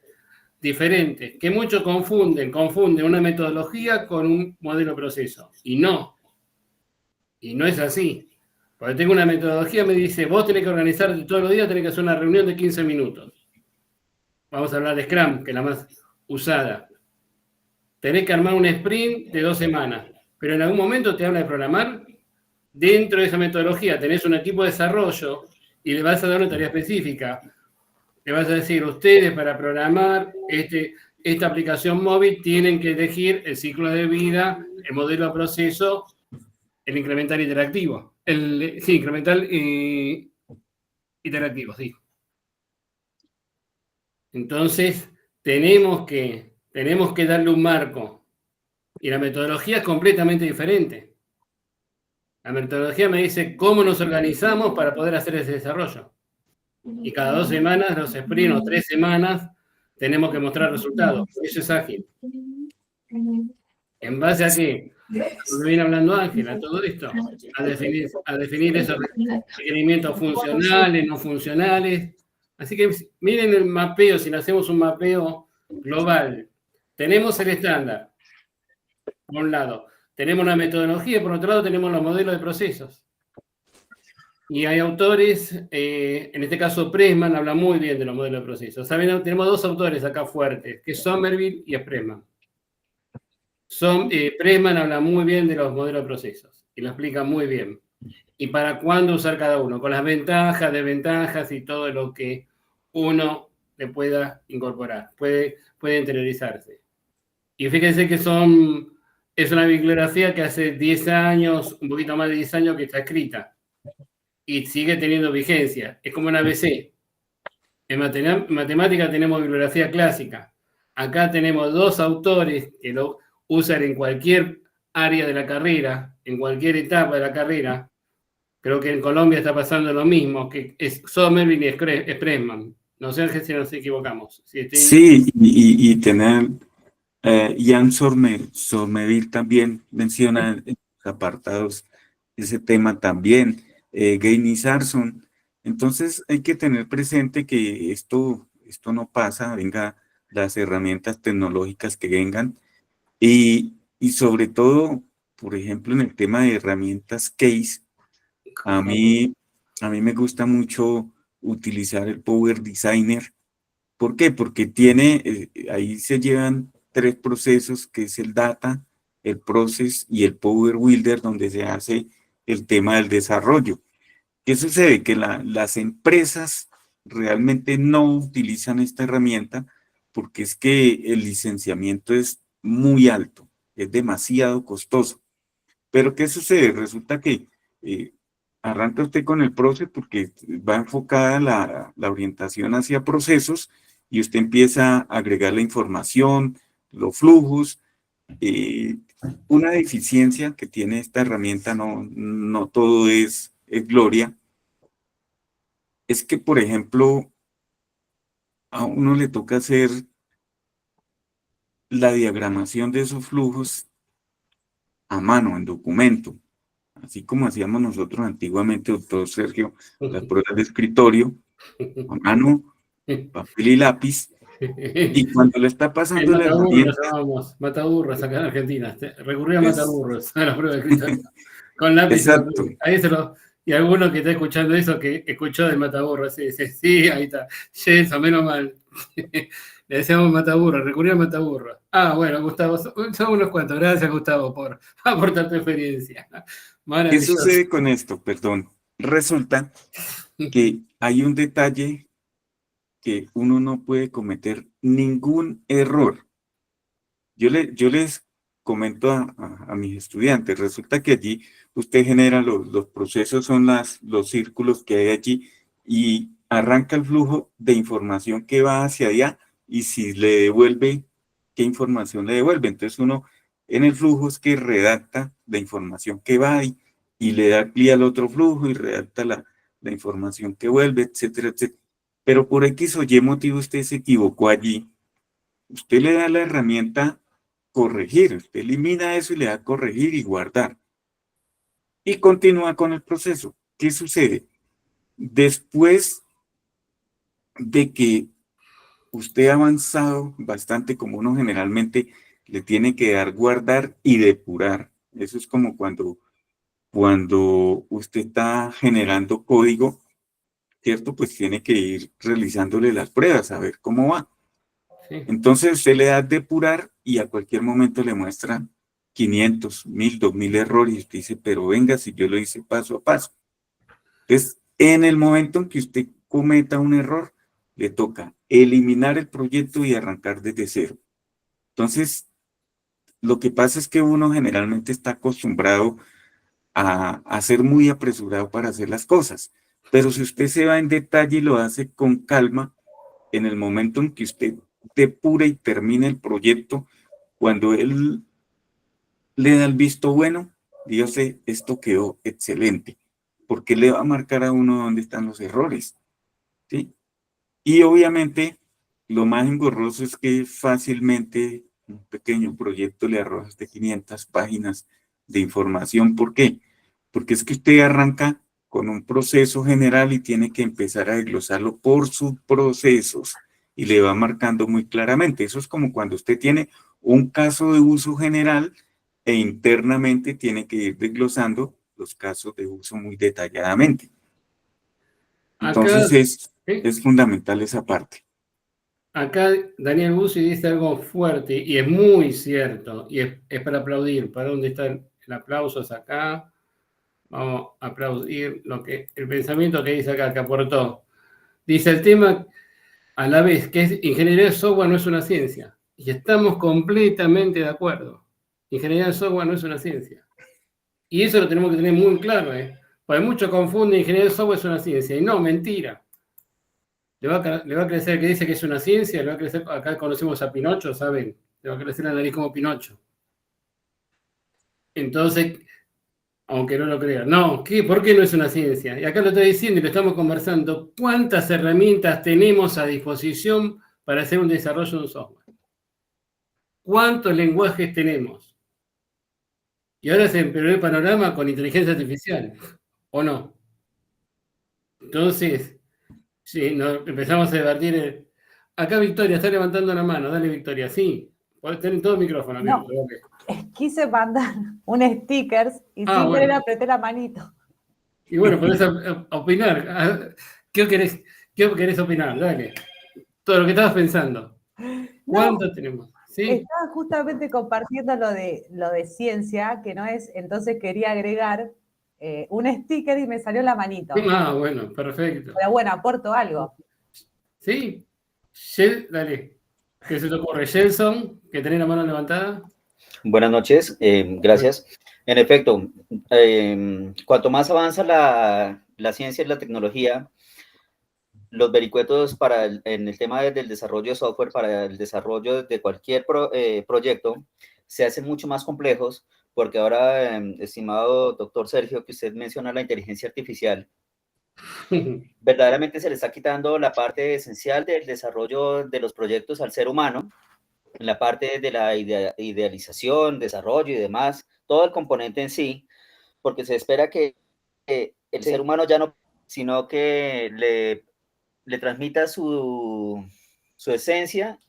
diferentes, que muchos confunden una metodología con un modelo de proceso. Y no es así. Porque tengo una metodología, me dice, vos tenés que organizarte todos los días, tenés que hacer una reunión de 15 minutos. Vamos a hablar de Scrum, que es la más usada. Tenés que armar un sprint de 2 semanas, pero en algún momento te habla de programar. Dentro de esa metodología tenés un equipo de desarrollo y le vas a dar una tarea específica. Le vas a decir, ustedes para programar esta aplicación móvil tienen que elegir el ciclo de vida, el modelo de proceso, el incremental interactivo. Incremental interactivo, sí. Entonces, tenemos que darle un marco. Y la metodología es completamente diferente. La metodología me dice cómo nos organizamos para poder hacer ese desarrollo. Y cada 2 semanas, los sprints o 3 semanas, tenemos que mostrar resultados. Eso es ágil. ¿En base a qué? Lo que viene hablando Ángela, todo esto. A definir esos requerimientos funcionales, no funcionales. Así que miren el mapeo, si le hacemos un mapeo global. Tenemos el estándar, por un lado. Tenemos la metodología y por otro lado tenemos los modelos de procesos. Y hay autores, en este caso Pressman habla muy bien de los modelos de procesos. ¿Saben? Tenemos 2 autores acá fuertes, que es Somerville y Pressman. Pressman habla muy bien de los modelos de procesos y lo explica muy bien. Y para cuándo usar cada uno, con las ventajas, desventajas y todo lo que uno le pueda incorporar, puede interiorizarse. Y fíjense que es una bibliografía que hace 10 años, un poquito más de 10 años que está escrita y sigue teniendo vigencia. Es como una ABC. En matemática tenemos bibliografía clásica. Acá tenemos 2 autores que lo usan en cualquier área de la carrera, en cualquier etapa de la carrera, Creo que en Colombia está pasando lo mismo, que es Somerville y Spressman. No sé si nos equivocamos. Sí, y tener Ian Somerville también menciona en los apartados ese tema también, Gaines Sarson. Entonces hay que tener presente que esto no pasa, venga las herramientas tecnológicas que vengan y sobre todo, por ejemplo, en el tema de herramientas case, a mí me gusta mucho utilizar el Power Designer. ¿Por qué? Porque ahí se llevan 3 procesos, que es el Data, el Process y el Power Builder, donde se hace el tema del desarrollo. ¿Qué sucede? Que las empresas realmente no utilizan esta herramienta porque es que el licenciamiento es muy alto, es demasiado costoso. Pero ¿qué sucede? Resulta que eh, arranca usted con el proceso porque va enfocada la orientación hacia procesos y usted empieza a agregar la información, los flujos. eh, una deficiencia que tiene esta herramienta, no todo es gloria, es que, por ejemplo, a uno le toca hacer la diagramación de esos flujos a mano, en documento, así como hacíamos nosotros antiguamente, doctor Sergio, las pruebas de escritorio, a mano, papel y lápiz, y cuando le está pasando la herramienta... Mataburros acá en Argentina. Recurrí a Es, Mataburros a la prueba de escritorio. Con lápiz y exacto. papel. Ahí y alguno que está escuchando eso, que escuchó de Mataburros, dice, sí, ahí está. Eso, menos mal. Le decíamos Mataburros, recurrí a Mataburros. Bueno, Gustavo, son unos cuantos. Gracias, Gustavo, por aportar tu experiencia. ¿Qué sucede con esto? Perdón. Resulta que hay un detalle que uno no puede cometer ningún error. Yo les comento a mis estudiantes, resulta que allí usted genera los procesos, son los círculos que hay allí y arranca el flujo de información que va hacia allá y si le devuelve, ¿qué información le devuelve? Entonces uno en el flujo es que redacta la información que va y le da clic al otro flujo y redacta la información que vuelve, etcétera, etcétera. Pero por X o Y motivo usted se equivocó allí. Usted le da la herramienta corregir, usted elimina eso y le da corregir y guardar. Y continúa con el proceso. ¿Qué sucede? Después de que usted ha avanzado bastante, como uno generalmente le tiene que dar guardar y depurar. Eso es como cuando usted está generando código, ¿cierto? Pues tiene que ir realizándole las pruebas, a ver cómo va. Sí. Entonces usted le da depurar y a cualquier momento le muestra 500, 1000, 2000 errores y usted dice, pero venga, si yo lo hice paso a paso. Entonces, en el momento en que usted cometa un error, le toca eliminar el proyecto y arrancar desde cero. Entonces, lo que pasa es que uno generalmente está acostumbrado a ser muy apresurado para hacer las cosas, pero si usted se va en detalle y lo hace con calma, en el momento en que usted depura y termine el proyecto, cuando él le da el visto bueno, dígase, esto quedó excelente, porque le va a marcar a uno dónde están los errores, ¿sí? Y obviamente, lo más engorroso es que fácilmente un pequeño proyecto le arroja hasta 500 páginas de información. ¿Por qué? Porque es que usted arranca con un proceso general y tiene que empezar a desglosarlo por subprocesos y le va marcando muy claramente. Eso es como cuando usted tiene un caso de uso general e internamente tiene que ir desglosando los casos de uso muy detalladamente. Entonces es fundamental esa parte. Acá Daniel Bussi dice algo fuerte y es muy cierto y es para aplaudir. ¿Para dónde está el aplauso? Es acá. Vamos a aplaudir el pensamiento que dice acá, que aportó. Dice el tema a la vez que es ingeniería de software no es una ciencia. Y estamos completamente de acuerdo. Ingeniería de software no es una ciencia. Y eso lo tenemos que tener muy claro, porque muchos confunden ingeniería de software es una ciencia. Y no, mentira. Le va a crecer, que dice que es una ciencia, le va a crecer, acá conocemos a Pinocho, ¿saben? Le va a crecer la nariz como Pinocho. Entonces, aunque no lo crean. No, ¿por qué no es una ciencia? Y acá lo estoy diciendo y lo estamos conversando. ¿Cuántas herramientas tenemos a disposición para hacer un desarrollo de un software? ¿Cuántos lenguajes tenemos? Y ahora se empeoró el panorama con inteligencia artificial, ¿o no? Entonces, sí, empezamos a debatir. Acá Victoria está levantando la mano. Dale, Victoria, sí. Podés tener todo el micrófono. No. Abierto, dale. Quise mandar un stickers y sin bueno. querer apreté la manito. Y bueno, podés opinar. ¿Qué querés opinar? Dale. Todo lo que estabas pensando. ¿Cuánto tenemos? ¿Sí? Estaba justamente compartiendo lo de ciencia, que no es, entonces quería agregar un sticker y me salió la manito. Bueno, perfecto. Pero bueno, aporto algo. ¿Sí? Dale. ¿Qué se te ocurre? Gelson, que tenés la mano levantada. Buenas noches, gracias. En efecto, cuanto más avanza la ciencia y la tecnología, los vericuetos en el tema del desarrollo de software, para el desarrollo de cualquier proyecto, se hacen mucho más complejos, porque ahora, estimado doctor Sergio, que usted menciona la inteligencia artificial, verdaderamente se le está quitando la parte esencial del desarrollo de los proyectos al ser humano, en la parte de la idealización, desarrollo y demás, todo el componente en sí, porque se espera que el ser humano ya no, sino que le transmita su esencia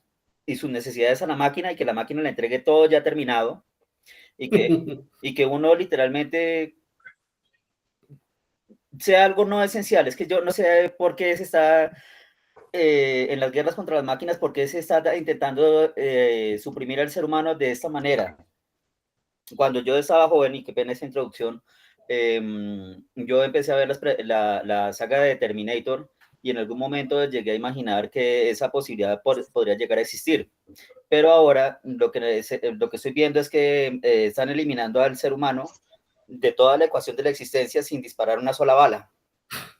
y sus necesidades a la máquina y que la máquina le entregue todo ya terminado y que uno literalmente sea algo no esencial. Es que yo no sé por qué se está en las guerras contra las máquinas, por qué se está intentando suprimir al ser humano de esta manera. Cuando yo estaba joven, y qué pena esa introducción, yo empecé a ver la saga de Terminator, y en algún momento llegué a imaginar que esa posibilidad podría llegar a existir. Pero ahora lo que estoy viendo es que están eliminando al ser humano de toda la ecuación de la existencia sin disparar una sola bala.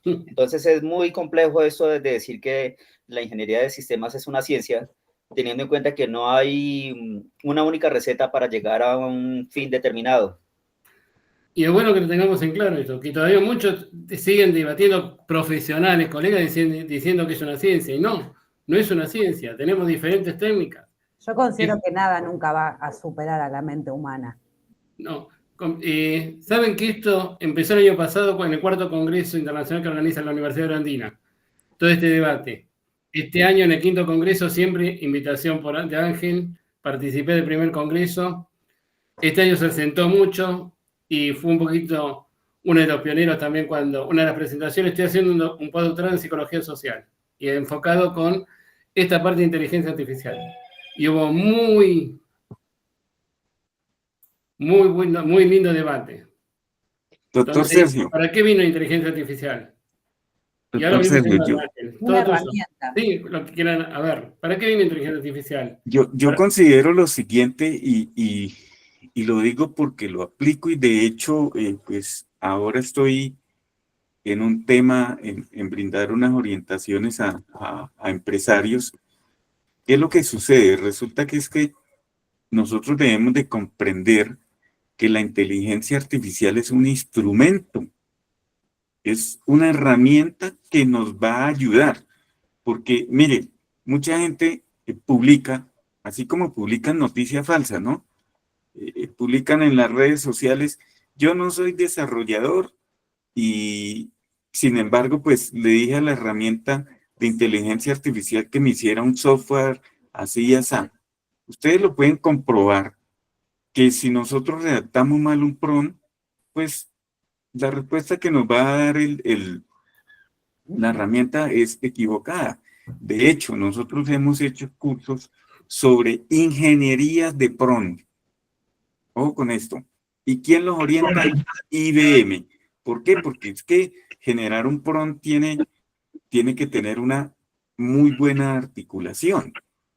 Entonces es muy complejo esto de decir que la ingeniería de sistemas es una ciencia, teniendo en cuenta que no hay una única receta para llegar a un fin determinado. Y es bueno que lo tengamos en claro esto, que todavía muchos siguen debatiendo, profesionales, colegas, diciendo que es una ciencia. Y no es una ciencia, tenemos diferentes técnicas. Yo considero que nada nunca va a superar a la mente humana. No. ¿Saben que esto empezó el año pasado en el 4º Congreso Internacional que organiza la Universidad de Andina? Todo este debate. Este año en el 5º Congreso, siempre invitación de Ángel, participé del primer Congreso. Este año se sentó mucho y fue un poquito uno de los pioneros también cuando una de las presentaciones estoy haciendo un postdoctorado en psicología social y enfocado con esta parte de inteligencia artificial. Y hubo muy lindo debate. Doctor Entonces, Sergio. ¿para qué vino la inteligencia artificial? Y ahora Doctor Sergio, una herramienta. Sí, lo que quieran. A ver, ¿para qué vino la inteligencia artificial? yo considero lo siguiente y lo digo porque lo aplico y de hecho, pues ahora estoy en un tema, en brindar unas orientaciones a empresarios. ¿Qué es lo que sucede? Resulta que es que nosotros debemos de comprender que la inteligencia artificial es un instrumento, es una herramienta que nos va a ayudar, porque mire, mucha gente publica, así como publican noticias falsas, ¿no? Publican en las redes sociales, yo no soy desarrollador y sin embargo, pues le dije a la herramienta de inteligencia artificial que me hiciera un software así y así. Ustedes lo pueden comprobar que si nosotros redactamos mal un prompt, pues la respuesta que nos va a dar la herramienta es equivocada. De hecho, nosotros hemos hecho cursos sobre ingenierías de prompt. Ojo con esto. ¿Y quién los orienta? IBM. ¿Por qué? Porque es que generar un prompt tiene que tener una muy buena articulación.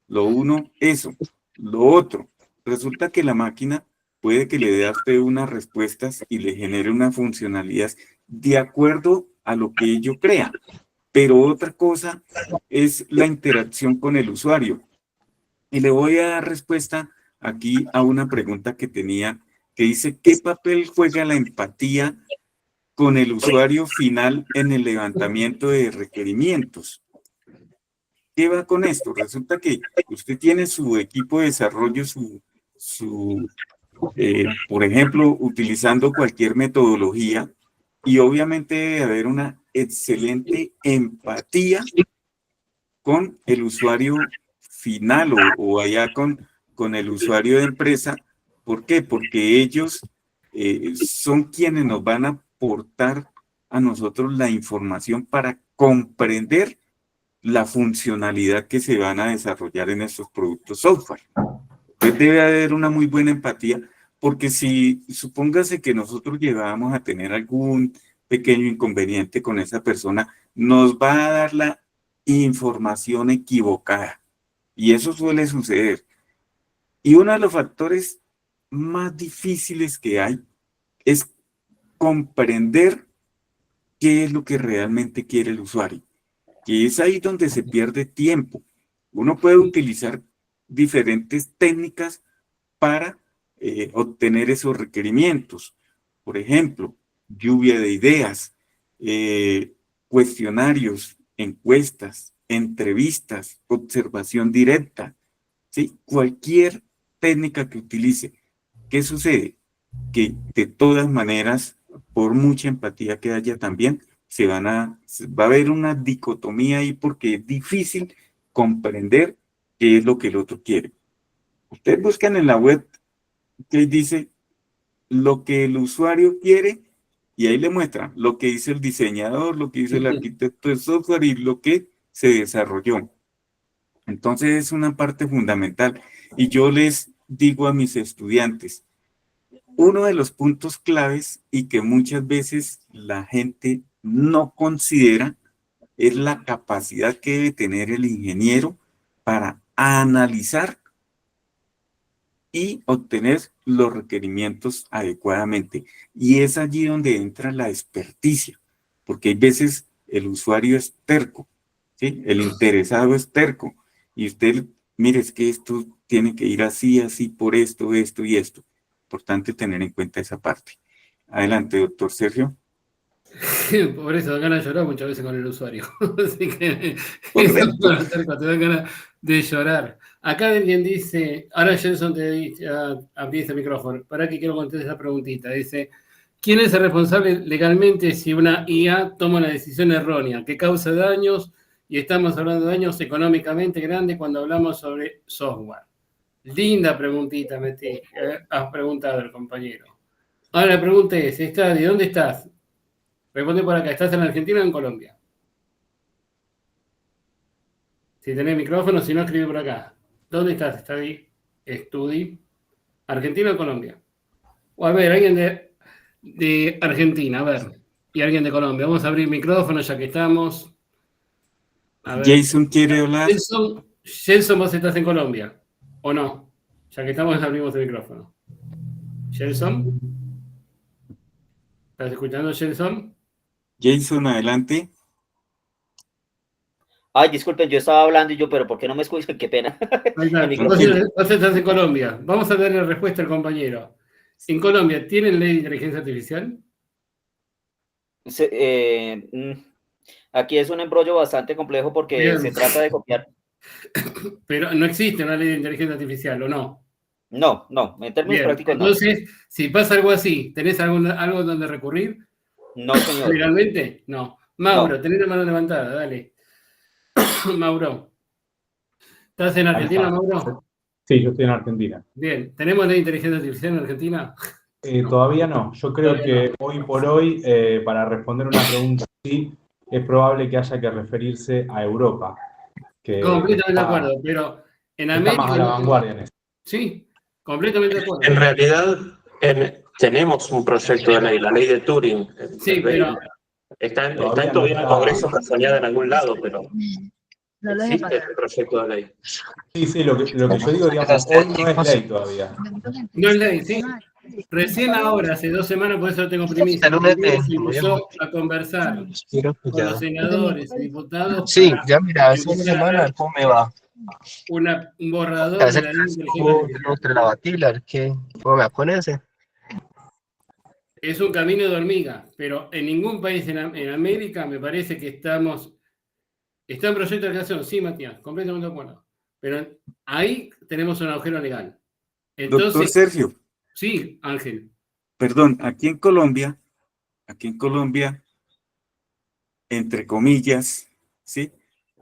Lo uno, eso. Lo otro, resulta que la máquina puede que le dé a usted unas respuestas y le genere una funcionalidad de acuerdo a lo que ello crea. Pero otra cosa es la interacción con el usuario. Y le voy a dar respuesta aquí a una pregunta que tenía que dice ¿qué papel juega la empatía con el usuario final en el levantamiento de requerimientos? ¿Qué va con esto? Resulta que usted tiene su equipo de desarrollo, por ejemplo, utilizando cualquier metodología, y obviamente debe haber una excelente empatía con el usuario final o allá con el usuario de empresa. ¿Por qué? Porque ellos son quienes nos van a aportar a nosotros la información para comprender la funcionalidad que se van a desarrollar en estos productos software. Entonces debe haber una muy buena empatía, porque si supóngase que nosotros llegábamos a tener algún pequeño inconveniente con esa persona, nos va a dar la información equivocada, y eso suele suceder. Y uno de los factores más difíciles que hay es comprender qué es lo que realmente quiere el usuario, que es ahí donde se pierde tiempo. Uno puede utilizar diferentes técnicas para obtener esos requerimientos. Por ejemplo, lluvia de ideas, cuestionarios, encuestas, entrevistas, observación directa, ¿sí? Cualquier técnica que utilice. ¿Qué sucede? Que de todas maneras, por mucha empatía que haya también, va a haber una dicotomía ahí, porque es difícil comprender qué es lo que el otro quiere. Ustedes buscan en la web que dice lo que el usuario quiere, y ahí le muestra lo que dice el diseñador, lo que dice el arquitecto de software y lo que se desarrolló. Entonces es una parte fundamental. Y yo les digo a mis estudiantes, uno de los puntos claves y que muchas veces la gente no considera es la capacidad que debe tener el ingeniero para analizar y obtener los requerimientos adecuadamente. Y es allí donde entra la experticia, porque hay veces el usuario es terco, ¿sí? El interesado es terco, y usted, mire, es que esto tiene que ir así, así, por esto, esto y esto. Importante tener en cuenta esa parte. Adelante, doctor Sergio. Por eso dan ganas de llorar muchas veces con el usuario. Así que te dan ganas de llorar. Acá alguien dice, ahora Jenson te abrí este micrófono, para que quiero contestar esa preguntita. Dice, ¿quién es el responsable legalmente si una IA toma una decisión errónea que causa daños? Y estamos hablando de daños económicamente grandes cuando hablamos sobre software. Linda preguntita, has preguntado el compañero. Ahora la pregunta es, ¿de dónde estás? Responde por acá, ¿estás en Argentina o en Colombia? Si tenés micrófono, si no, escribe por acá. ¿Dónde estás? Estudi. ¿Argentina o Colombia? O a ver, alguien de Argentina, a ver. Y alguien de Colombia. Vamos a abrir micrófono ya que estamos. A ver. Jason quiere hablar. Jenson, ¿vos estás en Colombia? ¿O no? Ya que estamos, abrimos el micrófono. Jenson. ¿Estás escuchando, Jenson? Jason, adelante. Ay, disculpen, yo estaba hablando y yo, pero ¿por qué no me escuchan? Qué pena. Vos estás en Colombia. Vamos a darle respuesta al compañero. ¿En Colombia tienen ley de inteligencia artificial? Aquí es un embrollo bastante complejo porque Bien. Se trata de copiar. Pero no existe una ley de inteligencia artificial, ¿o no? No, en términos Bien. prácticos no. Entonces, si pasa algo así, ¿tenés algo donde recurrir? No, señor. ¿Legalmente? No. Mauro, No. tenés la mano levantada, dale. Mauro. ¿Estás en Argentina, Mauro? Sí, yo estoy en Argentina. Bien. ¿Tenemos ley de inteligencia artificial en Argentina? Todavía no. Yo creo que hoy por hoy, para responder una pregunta así, es probable que haya que referirse a Europa. Completamente de acuerdo, pero en América... Está más a la vanguardia en eso. Sí, completamente de acuerdo. En realidad, tenemos un proyecto de ley, la ley de Turing. Sí, pero... Está todavía en el Congreso casualidad en algún lado, pero existe ese proyecto de ley. Sí, lo que yo digo, digamos, hoy no es ley todavía. No es ley, sí. Recién ahora, hace 2 semanas, por eso lo tengo primicia, se empezó a conversar con los senadores y diputados. Sí, ya mira, hace 2 semanas, ¿cómo me va? Un borrador de la ley de inteligencia artificial. La batila, ¿cómo me va con ese? es un camino de hormiga, pero en ningún país en América me parece que está en proyecto de creación, sí, Matías, completamente de acuerdo. Pero ahí tenemos un agujero legal. Entonces, Doctor Sergio, sí, Ángel. perdón, aquí en Colombia, entre comillas, ¿sí?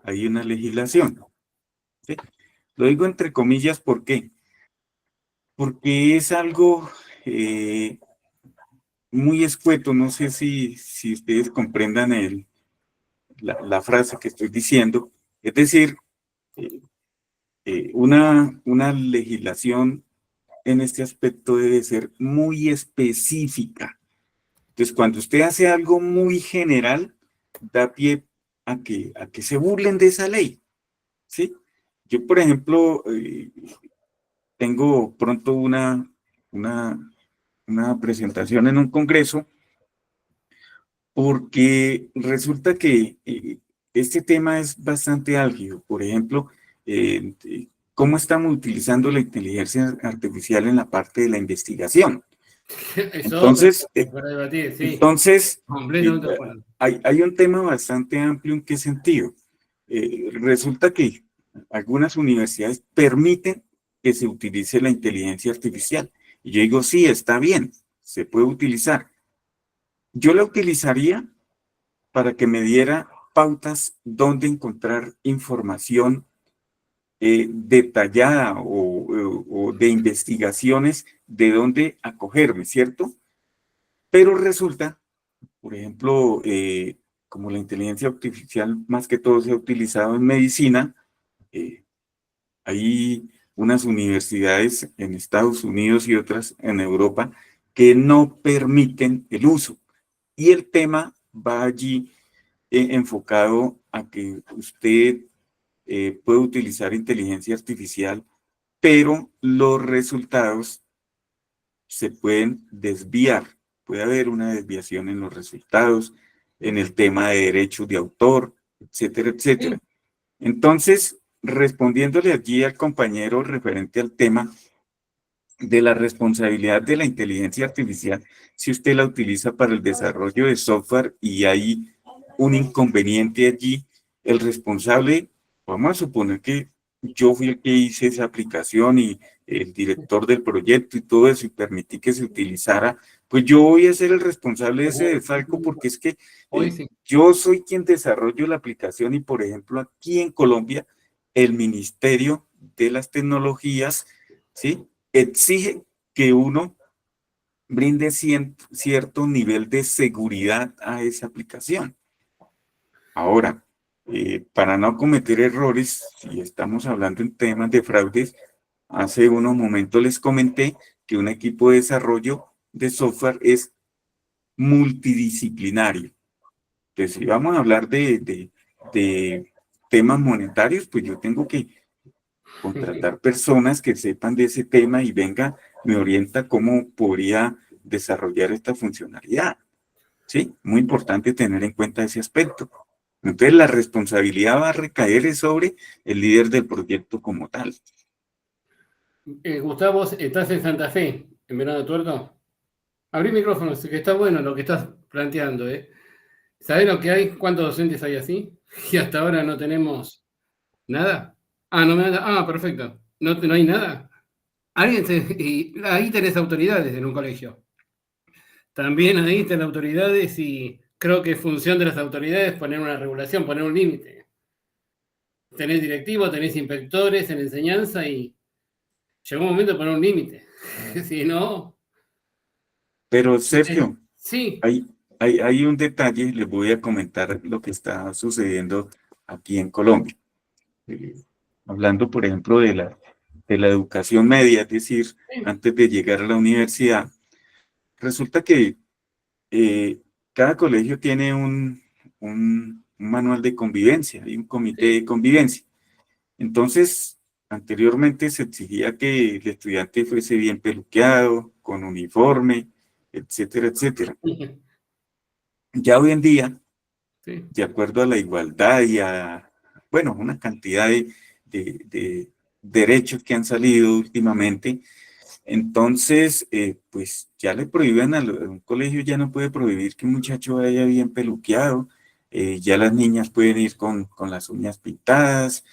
Hay una legislación, ¿sí? Lo digo entre comillas, ¿por qué? Porque es algo muy escueto, no sé si ustedes comprendan la frase que estoy diciendo, es decir, una legislación en este aspecto debe ser muy específica. Entonces, cuando usted hace algo muy general, da pie a que se burlen de esa ley, ¿sí? Yo, por ejemplo, tengo pronto una presentación en un congreso porque resulta que este tema es bastante álgido. Por ejemplo, ¿cómo estamos utilizando la inteligencia artificial en la parte de la investigación? Entonces, Completamente de acuerdo. hay un tema bastante amplio. ¿En qué sentido? Resulta que algunas universidades permiten que se utilice la inteligencia artificial. Y yo digo, sí, está bien, se puede utilizar. Yo la utilizaría para que me diera pautas donde encontrar información detallada o de investigaciones de dónde acogerme, ¿cierto? Pero resulta, por ejemplo, como la inteligencia artificial más que todo se ha utilizado en medicina, hay unas universidades en Estados Unidos y otras en Europa que no permiten el uso. Y el tema va allí enfocado a que usted puede utilizar inteligencia artificial, pero los resultados se pueden desviar. Puede haber una desviación en los resultados, en el tema de derechos de autor, etcétera, etcétera. Entonces, respondiéndole allí al compañero referente al tema de la responsabilidad de la inteligencia artificial, si usted la utiliza para el desarrollo de software y hay un inconveniente allí, el responsable, vamos a suponer que yo fui el que hice esa aplicación y el director del proyecto y todo eso y permití que se utilizara, pues yo voy a ser el responsable de ese desfalco porque es que yo soy quien desarrollo la aplicación y, por ejemplo, aquí en Colombia, el Ministerio de las Tecnologías, ¿sí?, exige que uno brinde cierto nivel de seguridad a esa aplicación. Ahora, para no cometer errores, si estamos hablando en temas de fraudes, hace unos momentos les comenté que un equipo de desarrollo de software es multidisciplinario. Entonces, si vamos a hablar de temas monetarios, pues yo tengo que contratar personas que sepan de ese tema y venga, me orienta cómo podría desarrollar esta funcionalidad. ¿Sí? Muy importante tener en cuenta ese aspecto. Entonces, la responsabilidad va a recaer sobre el líder del proyecto como tal. Gustavo, estás en Santa Fe, en Venado Tuerto. Abrí micrófono, que está bueno lo que estás planteando, ¿eh? ¿Sabés lo que hay? ¿Cuántos docentes hay así? Y hasta ahora no tenemos nada. Perfecto. ¿No hay nada? Y ahí tenés autoridades en un colegio. También ahí tenés autoridades y creo que es función de las autoridades poner una regulación, poner un límite. Tenés directivos, tenés inspectores en enseñanza y llegó un momento de poner un límite. Si no... Pero, Sergio, sí. Hay un detalle, les voy a comentar lo que está sucediendo aquí en Colombia. Hablando, por ejemplo, de la educación media, es decir, antes de llegar a la universidad, resulta que cada colegio tiene un manual de convivencia y un comité de convivencia. Entonces, anteriormente se exigía que el estudiante fuese bien peluqueado, con uniforme, etcétera, etcétera. Ya hoy en día, de acuerdo a la igualdad y a, bueno, una cantidad de derechos que han salido últimamente, Entonces, pues ya le prohíben a un colegio, ya no puede prohibir que un muchacho vaya bien peluqueado, ya las niñas pueden ir con las uñas pintadas,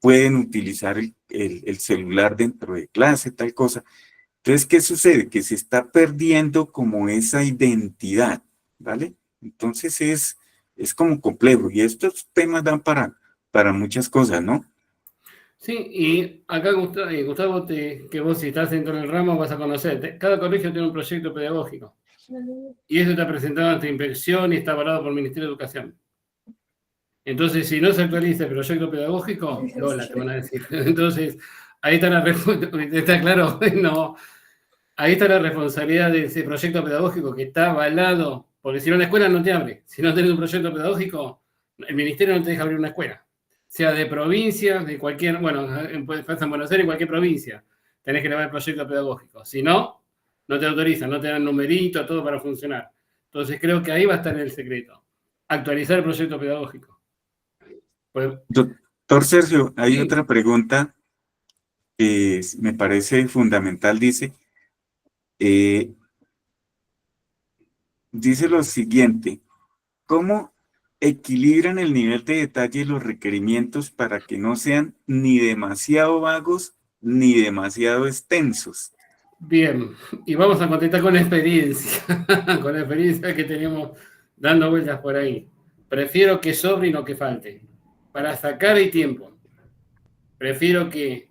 pueden utilizar el celular dentro de clase, tal cosa. Entonces, ¿qué sucede? Que se está perdiendo como esa identidad, ¿vale? Entonces es como complejo y estos temas dan para muchas cosas, ¿no? Sí, y acá Gustavo, que vos si estás dentro del ramo vas a conocer, cada colegio tiene un proyecto pedagógico y eso está presentado ante inspección y está avalado por el Ministerio de Educación. Entonces, si no se actualiza el proyecto pedagógico, Lola, te van a decir. Entonces, ahí está está claro, no, ahí está la responsabilidad de ese proyecto pedagógico que está avalado, porque si no la escuela no te abre. Si no tenés un proyecto pedagógico, el ministerio no te deja abrir una escuela. Sea de provincia, de cualquier, bueno, pasa en Buenos Aires, en cualquier provincia, tenés que llevar el proyecto pedagógico. Si no, no te autorizan, no te dan numerito, todo para funcionar. Entonces creo que ahí va a estar el secreto. Actualizar el proyecto pedagógico. Pues, Doctor Sergio, hay sí. otra pregunta que me parece fundamental, dice lo siguiente: ¿cómo equilibran el nivel de detalle y los requerimientos para que no sean ni demasiado vagos ni demasiado extensos? Bien, y vamos a contestar con la experiencia, con la experiencia que tenemos dando vueltas por ahí. Prefiero que sobre y no que falte. Para sacar hay tiempo. Prefiero que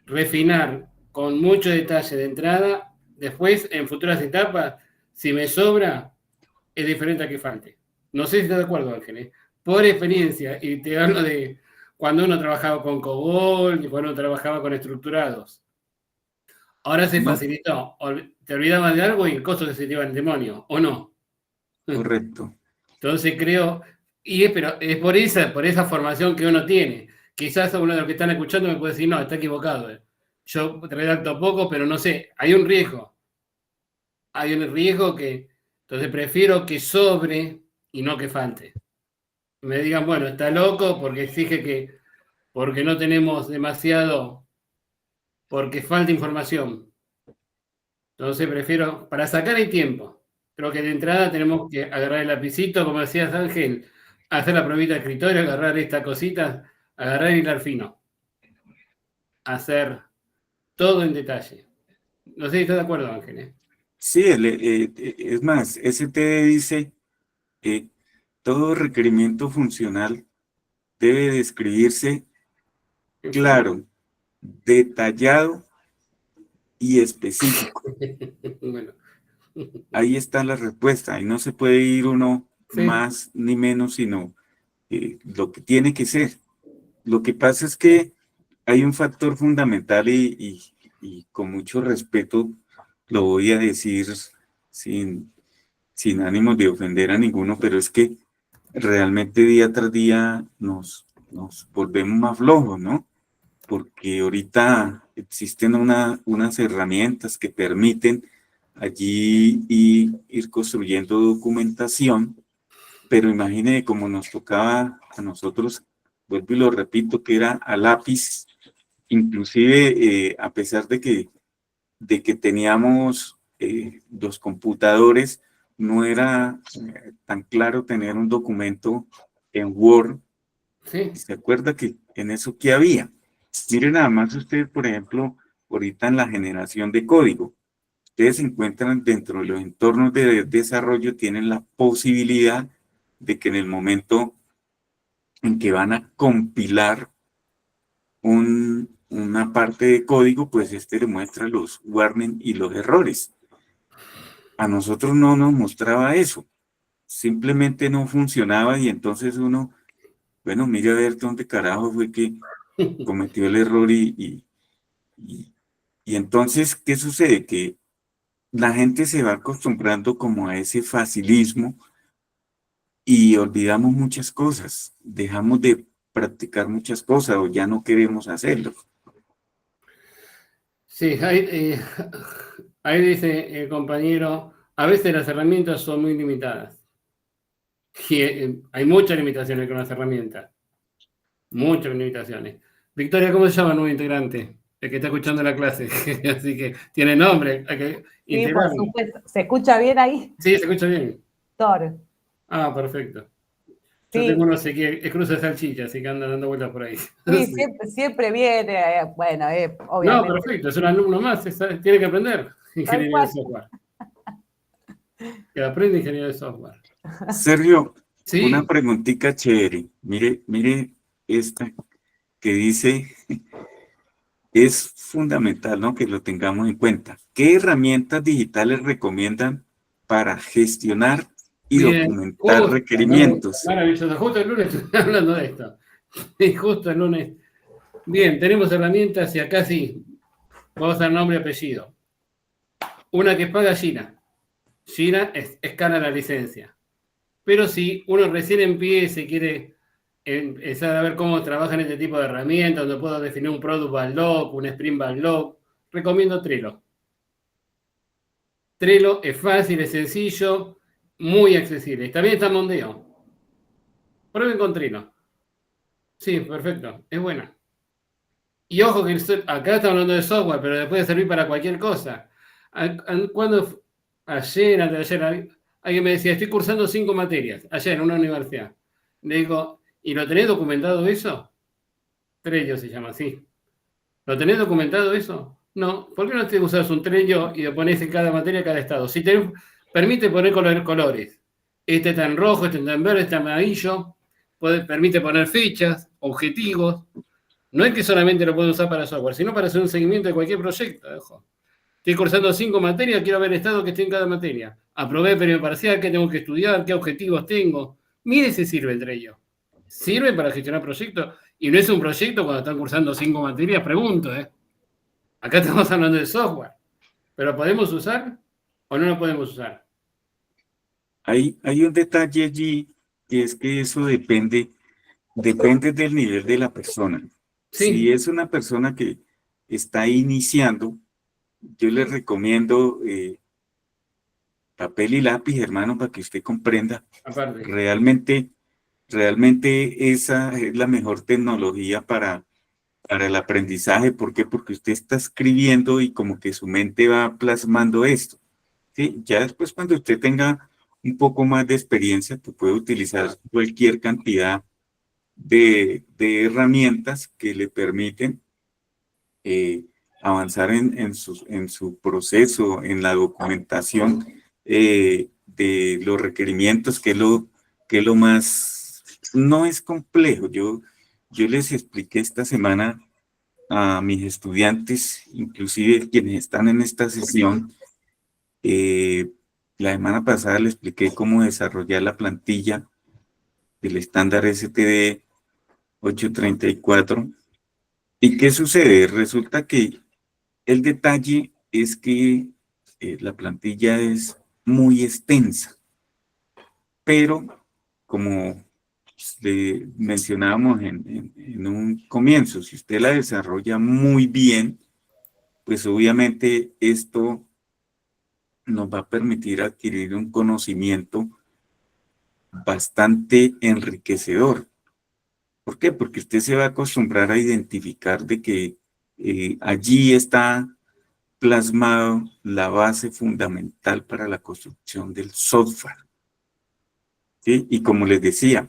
refinar con mucho detalle de entrada, después en futuras etapas, si me sobra, es diferente a que falte. No sé si estás de acuerdo, Ángel. Por experiencia, y te hablo de cuando uno trabajaba con COBOL y cuando uno trabajaba con estructurados. Ahora se facilitó. Te olvidabas de algo y el costo se te iba al demonio, ¿o no? Correcto. Entonces creo, pero es por esa formación que uno tiene. Quizás uno de los que están escuchando me puede decir, no, está equivocado. Yo redacto poco, pero no sé, hay un riesgo. Hay un riesgo que, entonces prefiero que sobre y no que falte. Me digan, bueno, está loco porque exige que, porque no tenemos demasiado, porque falta información. Entonces prefiero, para sacar el tiempo, creo que de entrada tenemos que agarrar el lapicito, como decías Ángel, hacer la pruebita de escritorio, agarrar esta cosita, agarrar y hilar fino. Hacer todo en detalle. No sé si estás de acuerdo, Ángel. Sí, es más, STD dice que todo requerimiento funcional debe describirse claro, detallado y específico. Bueno. Ahí está la respuesta. Ahí no se puede ir uno Sí. más ni menos, sino lo que tiene que ser. Lo que pasa es que hay un factor fundamental y con mucho respeto lo voy a decir sin ánimo de ofender a ninguno, pero es que realmente día tras día nos volvemos más flojos, ¿no? Porque ahorita existen unas herramientas que permiten allí ir construyendo documentación, pero imagine como nos tocaba a nosotros, vuelvo y lo repito, que era a lápiz, inclusive a pesar de que teníamos los computadores, no era tan claro tener un documento en Word. Sí. ¿Se acuerda que en eso qué había? Miren nada más ustedes, por ejemplo, ahorita en la generación de código, ustedes se encuentran dentro de los entornos de desarrollo, tienen la posibilidad de que en el momento en que van a compilar una parte de código, pues le muestra los warnings y los errores. A nosotros no nos mostraba eso, simplemente no funcionaba y entonces uno, bueno, mira a ver dónde carajo fue que cometió el error y entonces, ¿qué sucede? Que la gente se va acostumbrando como a ese facilismo y olvidamos muchas cosas, dejamos de practicar muchas cosas o ya no queremos hacerlo. Sí, ahí dice el compañero, a veces las herramientas son muy limitadas. Y, hay muchas limitaciones con las herramientas. Muchas limitaciones. Victoria, ¿cómo se llama el nuevo integrante? el que está escuchando la clase. Así que tiene nombre. Hay que Sí, por integrarlo. supuesto. ¿Se escucha bien ahí? Sí, se escucha bien. Thor. Ah, perfecto. Yo Sí. tengo uno que es cruce de salchicha, así que anda dando vueltas por ahí. Sí, Sí. siempre viene, bueno, No, obviamente. perfecto, es un alumno más, tiene que aprender ingeniería cual. de software. Que aprende ingeniería de software. Sergio, Sí. una preguntita chévere. Mire esta que dice, es fundamental, ¿no?, que lo tengamos en cuenta. ¿Qué herramientas digitales recomiendan para gestionar y Bien, documentar justo, requerimientos? maravilloso. Justo el lunes estoy hablando de esto. Y justo el lunes. Bien, tenemos herramientas y acá sí. Vamos a dar nombre y apellido. Una que paga Gina. Gina escala la licencia. Pero si uno recién empieza y quiere empezar a ver cómo trabajan este tipo de herramientas, donde puedo definir un Product Backlog, un Sprint Backlog, recomiendo Trello. Trello es fácil, es sencillo, muy accesible. También está Mondeo. Prueben con Trello. Sí, perfecto, es buena. Y ojo que acá estamos hablando de software, pero le puede servir para cualquier cosa. Cuando ayer, antes de ayer, alguien me decía, estoy cursando 5 materias, ayer en una universidad. Le digo, ¿y lo tenés documentado eso? Trello se llama así. ¿Lo tenés documentado eso? No. ¿Por qué no te usas un Trello y lo pones en cada materia, cada estado? Si te permite poner colores. Este está en rojo, este está en verde, este está en amarillo. Permite poner fechas, objetivos. No es que solamente lo puedo usar para software, sino para hacer un seguimiento de cualquier proyecto. Ojo. Estoy cursando 5 materias, quiero ver el estado que esté en cada materia. Aprobé el periodo parcial, qué tengo que estudiar, qué objetivos tengo. Mire si sirve entre ellos. ¿Sirve para gestionar proyectos? Y no es un proyecto cuando están cursando 5 materias, pregunto, ¿eh? Acá estamos hablando de software. ¿Pero lo podemos usar o no lo podemos usar? Hay un detalle allí, que es que eso depende del nivel de la persona. Sí. Si es una persona que está iniciando, yo le recomiendo papel y lápiz, hermano, para que usted comprenda. Aparte. Realmente esa es la mejor tecnología para el aprendizaje. ¿Por qué? Porque usted está escribiendo y como que su mente va plasmando esto. ¿Sí? Ya después, cuando usted tenga un poco más de experiencia, pues puede utilizar cualquier cantidad de herramientas que le permiten avanzar en su proceso, en la documentación de los requerimientos, que es lo más, no es complejo. Yo les expliqué esta semana a mis estudiantes, inclusive quienes están en esta sesión, la semana pasada les expliqué cómo desarrollar la plantilla del estándar STD 834. ¿Y qué sucede? Resulta que el detalle es que la plantilla es muy extensa, pero como le mencionábamos en un comienzo, si usted la desarrolla muy bien, pues obviamente esto nos va a permitir adquirir un conocimiento bastante enriquecedor. ¿Por qué? Porque usted se va a acostumbrar a identificar de que allí está plasmado la base fundamental para la construcción del software. ¿Sí? Y como les decía,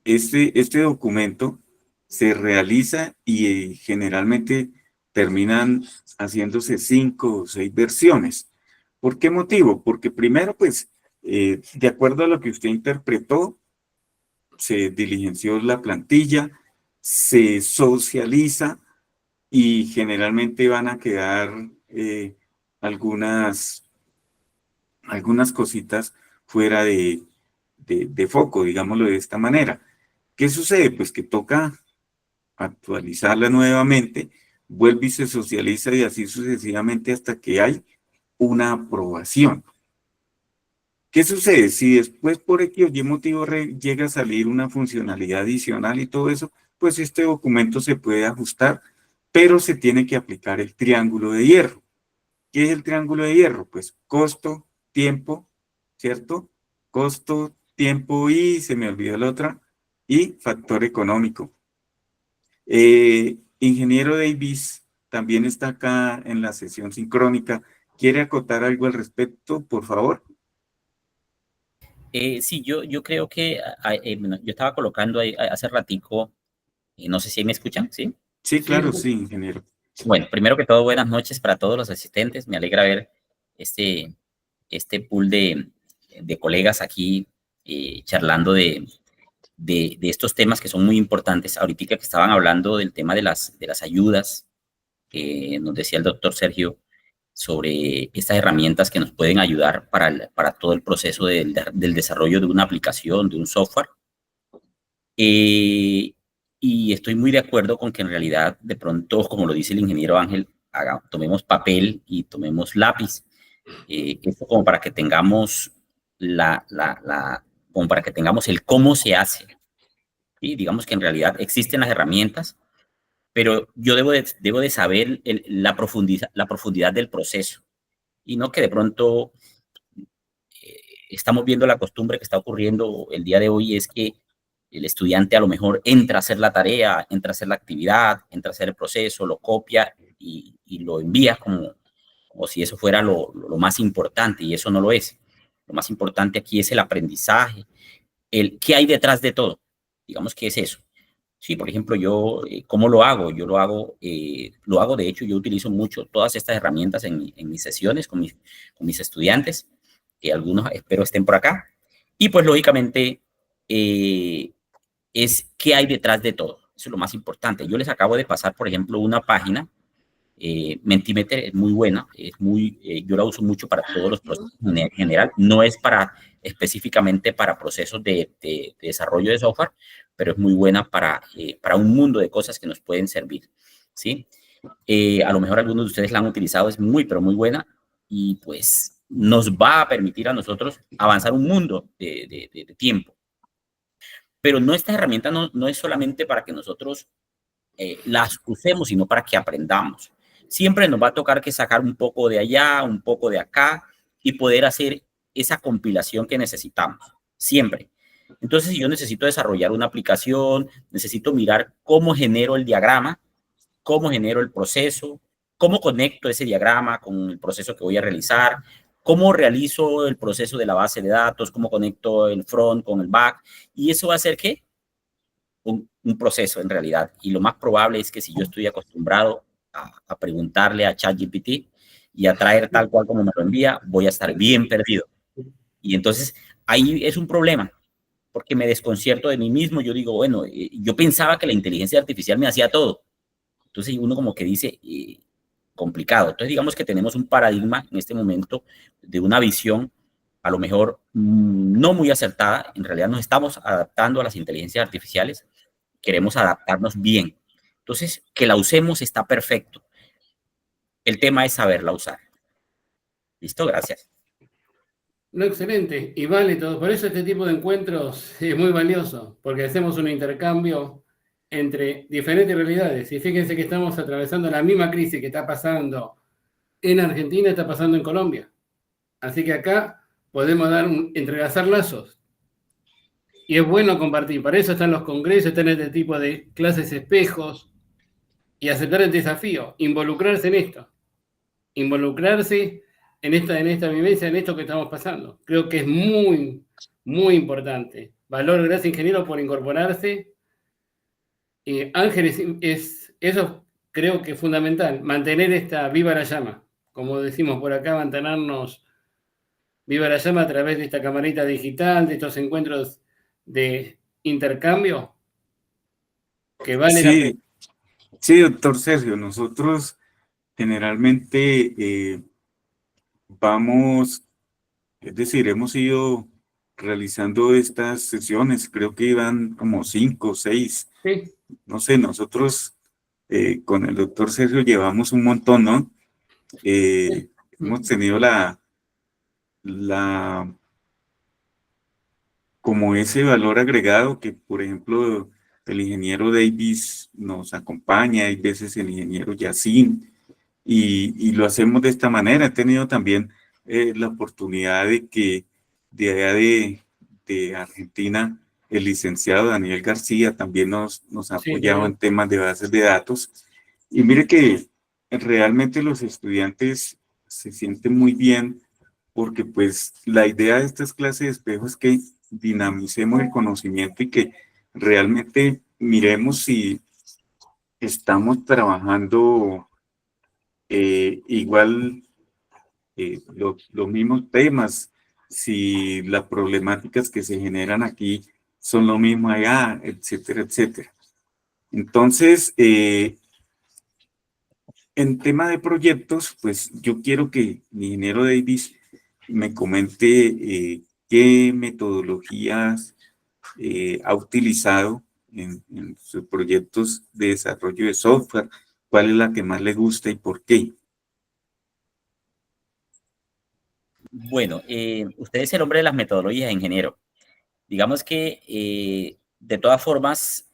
este documento se realiza y generalmente terminan haciéndose 5 o 6 versiones. ¿Por qué motivo? Porque primero, pues, de acuerdo a lo que usted interpretó, se diligenció la plantilla, se socializa y generalmente van a quedar algunas cositas fuera de foco, digámoslo de esta manera. ¿Qué sucede? Pues que toca actualizarla nuevamente, vuelve y se socializa y así sucesivamente hasta que hay una aprobación. ¿Qué sucede? Si después por X o Y motivo llega a salir una funcionalidad adicional y todo eso, pues este documento se puede ajustar, pero se tiene que aplicar el triángulo de hierro. ¿Qué es el triángulo de hierro? Pues costo, tiempo, ¿cierto? Costo, tiempo y se me olvidó la otra, y factor económico. Ingeniero Davis también está acá en la sesión sincrónica. ¿Quiere acotar algo al respecto, por favor? Sí, yo creo que bueno, yo estaba colocando ahí hace ratico, no sé si me escuchan, ¿sí? Sí, claro, sí, ingeniero. Bueno, primero que todo, buenas noches para todos los asistentes. Me alegra ver este pool de colegas aquí charlando de estos temas que son muy importantes. Ahorita que estaban hablando del tema de las ayudas, que nos decía el doctor Sergio, sobre estas herramientas que nos pueden ayudar para todo el proceso del desarrollo de una aplicación, de un software. Y estoy muy de acuerdo con que en realidad, de pronto, como lo dice el ingeniero Ángel, tomemos papel y tomemos lápiz, esto como para que tengamos como para que tengamos el cómo se hace. Y digamos que en realidad existen las herramientas, pero yo debo de saber la profundidad del proceso, y no que de pronto estamos viendo la costumbre que está ocurriendo el día de hoy, es que el estudiante a lo mejor entra a hacer la tarea, entra a hacer la actividad, entra a hacer el proceso, lo copia y lo envía como si eso fuera lo más importante, y eso no lo es. Lo más importante aquí es el aprendizaje, qué hay detrás de todo. Digamos que es eso. Sí, por ejemplo, yo, ¿cómo lo hago? Yo lo hago, de hecho, yo utilizo mucho todas estas herramientas en mis sesiones con mis estudiantes, que algunos espero estén por acá. Y pues, lógicamente, es qué hay detrás de todo. Eso es lo más importante. Yo les acabo de pasar, por ejemplo, una página, Mentimeter es muy buena, yo la uso mucho para todos los procesos en general, no es específicamente para procesos de desarrollo de software, pero es muy buena para un mundo de cosas que nos pueden servir, ¿sí? A lo mejor algunos de ustedes la han utilizado, es pero muy buena, y pues nos va a permitir a nosotros avanzar un mundo de tiempo. Pero esta herramienta no es solamente para que nosotros las usemos, sino para que aprendamos. Siempre nos va a tocar que sacar un poco de allá, un poco de acá, y poder hacer esa compilación que necesitamos, siempre. Entonces, si yo necesito desarrollar una aplicación, necesito mirar cómo genero el diagrama, cómo genero el proceso, cómo conecto ese diagrama con el proceso que voy a realizar, cómo realizo el proceso de la base de datos, cómo conecto el front con el back, y eso va a hacer ¿qué? Un proceso en realidad. Y lo más probable es que si yo estoy acostumbrado a preguntarle a ChatGPT y a traer tal cual como me lo envía, voy a estar bien perdido. Y entonces ahí es un problema, porque me desconcierto de mí mismo. Yo digo, bueno, yo pensaba que la inteligencia artificial me hacía todo. Entonces uno como que dice, complicado. Entonces digamos que tenemos un paradigma en este momento de una visión a lo mejor no muy acertada. En realidad nos estamos adaptando a las inteligencias artificiales, queremos adaptarnos bien. Entonces, que la usemos está perfecto. El tema es saberla usar. ¿Listo? Gracias. No, excelente. Y vale todo. Por eso este tipo de encuentros es muy valioso, porque hacemos un intercambio entre diferentes realidades. Y fíjense que estamos atravesando la misma crisis que está pasando en Argentina, está pasando en Colombia. Así que acá podemos entrelazar lazos. Y es bueno compartir. Para eso están los congresos, están este tipo de clases espejos, y aceptar el desafío, involucrarse en esto, involucrarse en esta vivencia, en esto que estamos pasando. Creo que es muy, muy importante. Valor, gracias ingeniero por incorporarse. Ángel, eso creo que es fundamental, mantener esta viva la llama, como decimos por acá, mantenernos viva la llama a través de esta camarita digital, de estos encuentros de intercambio, que vale la pena. Sí, doctor Sergio, nosotros generalmente hemos ido realizando estas sesiones, creo que iban como 5 o 6. Sí. No sé, nosotros con el doctor Sergio llevamos un montón, ¿no? Hemos tenido como ese valor agregado que, por ejemplo, el ingeniero Davis nos acompaña, hay veces el ingeniero Yacine, y lo hacemos de esta manera. He tenido también la oportunidad de que de allá de Argentina, el licenciado Daniel García también nos ha apoyado en temas de bases de datos, Y mire que realmente los estudiantes se sienten muy bien porque pues la idea de estas clases de espejo es que dinamicemos el conocimiento y que realmente miremos si estamos trabajando igual los mismos temas, si las problemáticas que se generan aquí son lo mismo allá, etcétera, etcétera. Entonces, en tema de proyectos, pues yo quiero que mi ingeniero Davis me comente qué metodologías ha utilizado en sus proyectos de desarrollo de software, cuál es la que más le gusta y por qué. Bueno, usted es el hombre de las metodologías, ingeniero. Digamos que, de todas formas,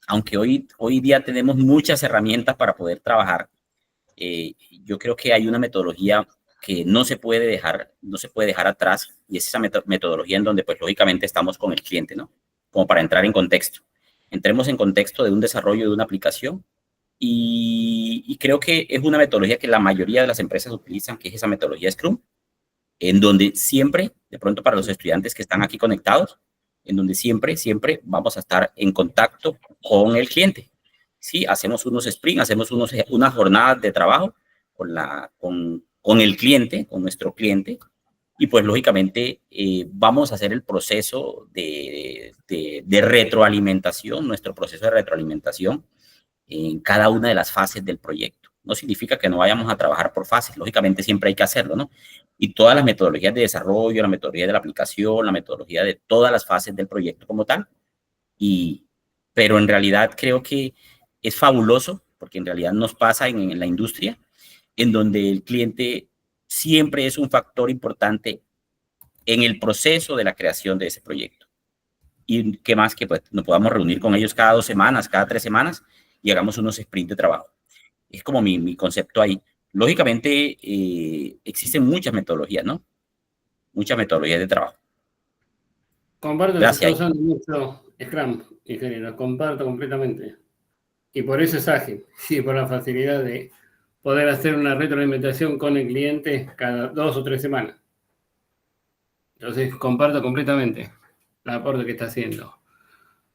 aunque hoy día tenemos muchas herramientas para poder trabajar, yo creo que hay una metodología que no se puede dejar atrás, y es esa metodología en donde, pues, lógicamente estamos con el cliente, ¿no? Como para entrar en contexto. Entremos en contexto de un desarrollo de una aplicación, y creo que es una metodología que la mayoría de las empresas utilizan, que es esa metodología Scrum, en donde siempre, de pronto para los estudiantes que están aquí conectados, en donde siempre vamos a estar en contacto con el cliente. Sí, hacemos unos sprints, hacemos unas jornadas de trabajo con el cliente, con nuestro cliente, y pues lógicamente vamos a hacer el proceso de retroalimentación, nuestro proceso de retroalimentación en cada una de las fases del proyecto. No significa que no vayamos a trabajar por fases, lógicamente siempre hay que hacerlo, ¿no? Y todas las metodologías de desarrollo, la metodología de la aplicación, la metodología de todas las fases del proyecto como tal, pero en realidad creo que es fabuloso, porque en realidad nos pasa en la industria, en donde el cliente siempre es un factor importante en el proceso de la creación de ese proyecto. Y qué más que pues, nos podamos reunir con ellos cada 2 semanas, cada 3 semanas, y hagamos unos sprints de trabajo. Es como mi concepto ahí. Lógicamente, existen muchas metodologías, ¿no? Muchas metodologías de trabajo. Comparto que se está usando mucho Scrum, ingeniero, comparto completamente. Y por eso es ágil, sí, por la facilidad de poder hacer una retroalimentación con el cliente cada 2 o 3 semanas. Entonces, comparto completamente el aporte que está haciendo.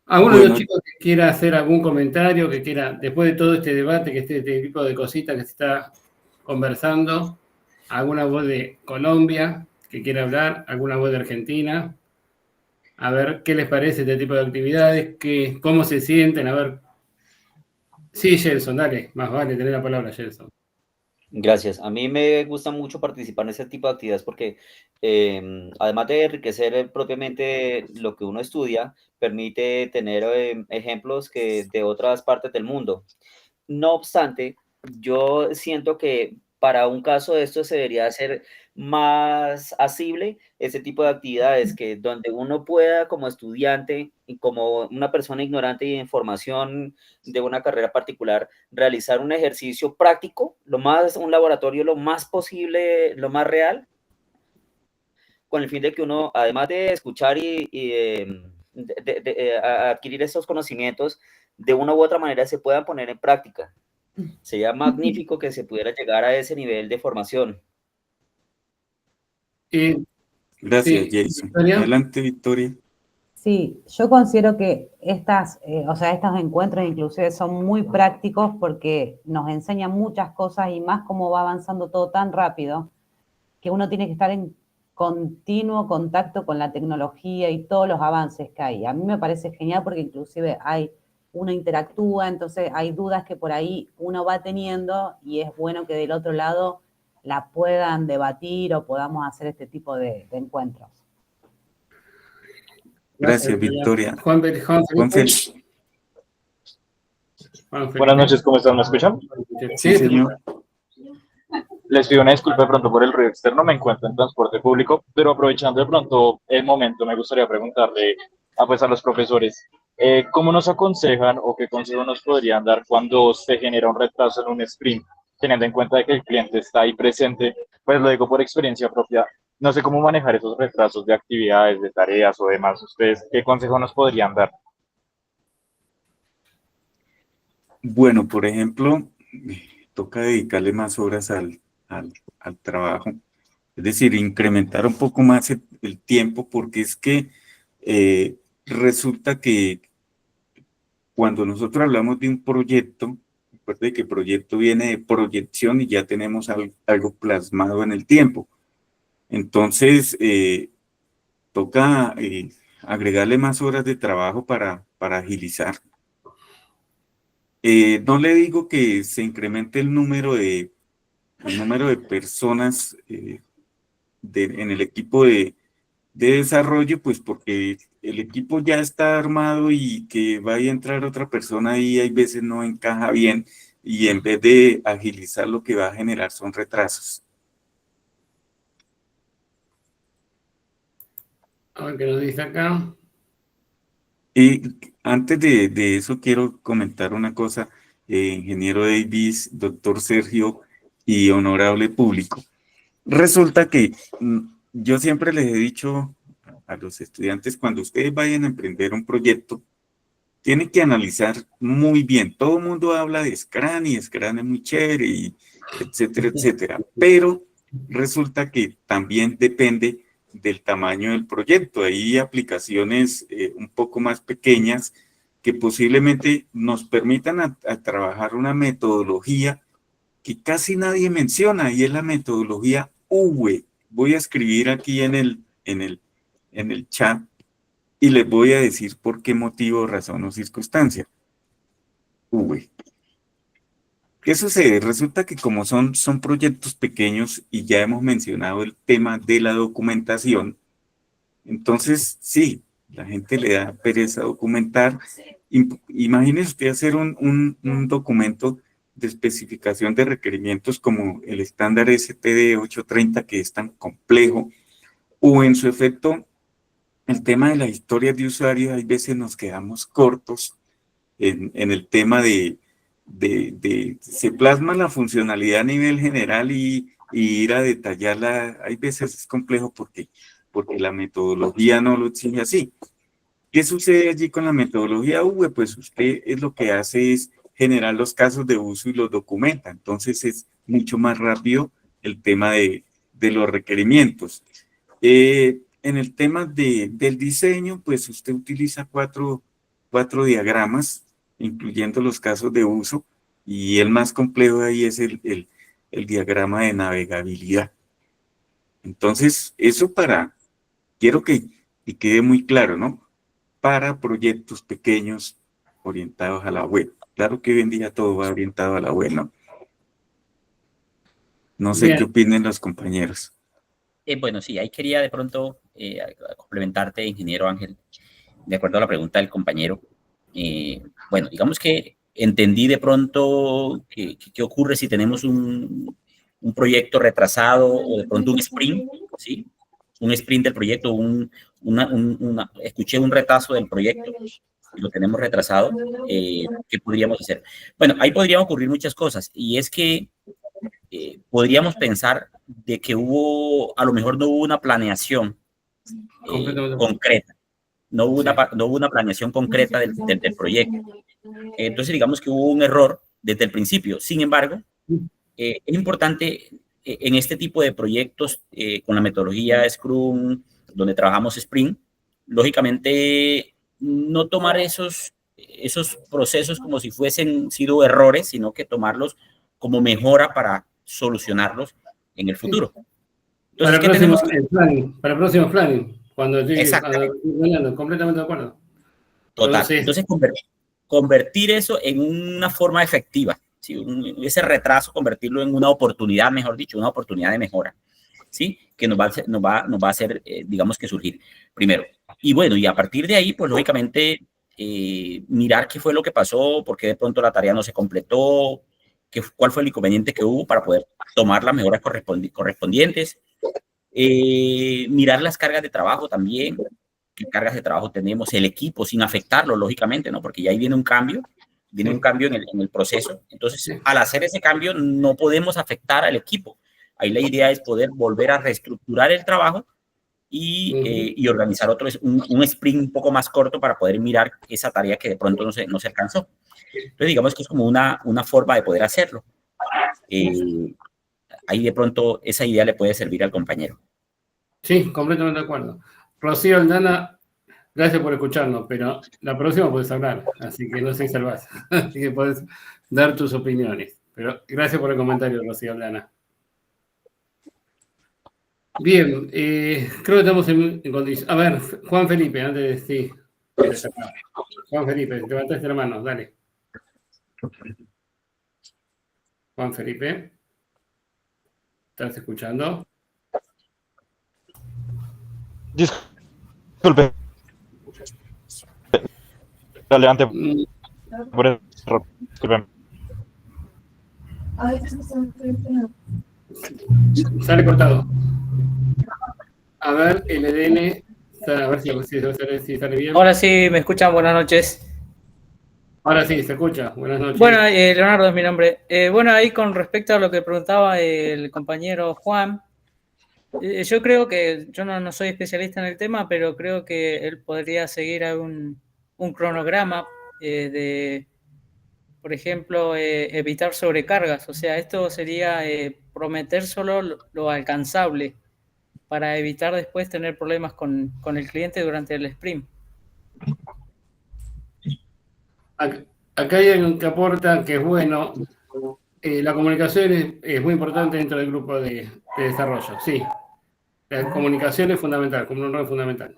¿Alguno de los chicos que quiera hacer algún comentario, que quiera, después de todo este debate, que este tipo de cositas que se está conversando, alguna voz de Colombia que quiera hablar, alguna voz de Argentina? A ver qué les parece este tipo de actividades, cómo se sienten, a ver. Sí, Gelson, dale, más vale tener la palabra, Gelson. Gracias. A mí me gusta mucho participar en ese tipo de actividades porque, además de enriquecer propiamente lo que uno estudia, permite tener ejemplos de otras partes del mundo. No obstante, yo siento que para un caso de esto se debería hacer más asible ese tipo de actividades, que donde uno pueda como estudiante y como una persona ignorante y en formación de una carrera particular, realizar un ejercicio práctico, un laboratorio lo más posible, lo más real, con el fin de que uno, además de escuchar y adquirir esos conocimientos, de una u otra manera se puedan poner en práctica. Sería magnífico que se pudiera llegar a ese nivel de formación. Gracias, Jason. Adelante, Victoria. Sí, yo considero que estos encuentros inclusive son muy prácticos porque nos enseñan muchas cosas y más cómo va avanzando todo tan rápido que uno tiene que estar en continuo contacto con la tecnología y todos los avances que hay. A mí me parece genial porque inclusive uno interactúa, entonces hay dudas que por ahí uno va teniendo y es bueno que del otro lado la puedan debatir o podamos hacer este tipo de encuentros. Gracias, Victoria. Juan Félix. Buenas noches, ¿cómo están? ¿Me escuchan? Sí, señor. Les pido una disculpa de pronto por el ruido externo, me encuentro en transporte público, pero aprovechando de pronto el momento, me gustaría preguntarle a los profesores, ¿cómo nos aconsejan o qué consejo nos podrían dar cuando se genera un retraso en un sprint, teniendo en cuenta de que el cliente está ahí presente? Pues lo digo por experiencia propia, no sé cómo manejar esos retrasos de actividades, de tareas o demás. ¿Ustedes qué consejo nos podrían dar? Bueno, por ejemplo, toca dedicarle más horas al trabajo, es decir, incrementar un poco más el tiempo, porque es que resulta que cuando nosotros hablamos de un proyecto, recuerde que proyecto viene de proyección y ya tenemos algo plasmado en el tiempo. Entonces, toca agregarle más horas de trabajo para agilizar. No le digo que se incremente el número de personas en el equipo de desarrollo, pues porque el equipo ya está armado y que vaya a entrar otra persona ahí hay veces no encaja bien y en vez de agilizar lo que va a generar son retrasos. A ver qué nos dice acá. Y antes de eso quiero comentar una cosa, ingeniero Davis, doctor Sergio y honorable público. Resulta que yo siempre les he dicho a los estudiantes, cuando ustedes vayan a emprender un proyecto, tienen que analizar muy bien. Todo el mundo habla de Scrum y Scrum es muy chévere, y etcétera, etcétera. Pero resulta que también depende del tamaño del proyecto. Hay aplicaciones un poco más pequeñas que posiblemente nos permitan a trabajar una metodología que casi nadie menciona, y es la metodología UWE. Voy a escribir aquí en el chat y les voy a decir por qué motivo, razón o circunstancia. UWE. ¿Qué sucede? Resulta que como son proyectos pequeños y ya hemos mencionado el tema de la documentación, entonces sí, la gente le da pereza documentar. Imagínese usted hacer un documento de especificación de requerimientos como el estándar STD 830, que es tan complejo, o en su efecto el tema de las historias de usuarios. Hay veces nos quedamos cortos en el tema se plasma la funcionalidad a nivel general y ir a detallarla. Hay veces es complejo porque la metodología no lo exige así. ¿Qué sucede allí con la metodología UWE? Pues usted lo que hace es generar los casos de uso y los documenta. Entonces es mucho más rápido el tema de los requerimientos. En el tema del diseño, pues usted utiliza cuatro diagramas, incluyendo los casos de uso, y el más complejo ahí es el diagrama de navegabilidad. Entonces, eso quiero que quede muy claro, ¿no? Para proyectos pequeños orientados a la web. Claro que hoy en día todo va orientado a la web, ¿no? No sé qué opinen los compañeros. Bueno, sí, ahí quería de pronto complementarte, ingeniero Ángel, de acuerdo a la pregunta del compañero. Bueno, digamos que entendí de pronto qué ocurre si tenemos un proyecto retrasado o de pronto un sprint, ¿sí? Un sprint del proyecto, escuché un retraso del proyecto y lo tenemos retrasado. ¿Qué podríamos hacer? Bueno, ahí podrían ocurrir muchas cosas, y es que podríamos pensar de que a lo mejor no hubo una planeación concreta, no hubo una planeación concreta del proyecto. Entonces, digamos que hubo un error desde el principio. Sin embargo, es importante en este tipo de proyectos con la metodología Scrum, donde trabajamos Sprint, lógicamente no tomar esos procesos como si fuesen sido errores, sino que tomarlos como mejora para solucionarlos en el futuro. Entonces, para el próximo planning, cuando llegue, completamente de acuerdo. Total. Entonces, convertir eso en una forma efectiva, ¿sí? Ese retraso, convertirlo en una oportunidad, mejor dicho, una oportunidad de mejora, ¿sí? Que nos va a hacer, digamos, que surgir primero. Y bueno, y a partir de ahí, pues lógicamente, mirar qué fue lo que pasó, por qué de pronto la tarea no se completó, cuál fue el inconveniente que hubo para poder tomar las mejoras correspondientes. Mirar las cargas de trabajo también, qué cargas de trabajo tenemos, el equipo, sin afectarlo, lógicamente, ¿no? Porque ya ahí viene un cambio en el proceso. Entonces, al hacer ese cambio, no podemos afectar al equipo. Ahí la idea es poder volver a reestructurar el trabajo y organizar un sprint un poco más corto para poder mirar esa tarea que de pronto no se alcanzó. Entonces, digamos que es como una forma de poder hacerlo. Ahí de pronto esa idea le puede servir al compañero. Sí, completamente de acuerdo. Rocío Aldana, gracias por escucharnos, pero la próxima puedes hablar, así que no seas salvaje. Así que puedes dar tus opiniones. Pero gracias por el comentario, Rocío Aldana. Bien, creo que estamos en condición. A ver, Juan Felipe, antes de sí. Juan Felipe, levantaste la mano, dale. Juan Felipe, ¿estás escuchando? Disculpe. Adelante. Disculpe. Sale cortado. A ver, el EDN, a ver si sale bien. Ahora sí, me escuchan, buenas noches. Ahora sí, se escucha, buenas noches. Bueno, Leonardo es mi nombre. Bueno, ahí con respecto a lo que preguntaba el compañero Juan, yo creo que, yo no soy especialista en el tema, pero creo que él podría seguir a un cronograma de, por ejemplo, evitar sobrecargas. O sea, esto sería prometer solo lo alcanzable para evitar después tener problemas con el cliente durante el sprint. Acá hay alguien que aporta que es bueno. La comunicación es muy importante dentro del grupo de desarrollo, sí. La comunicación es fundamental, como un rol fundamental.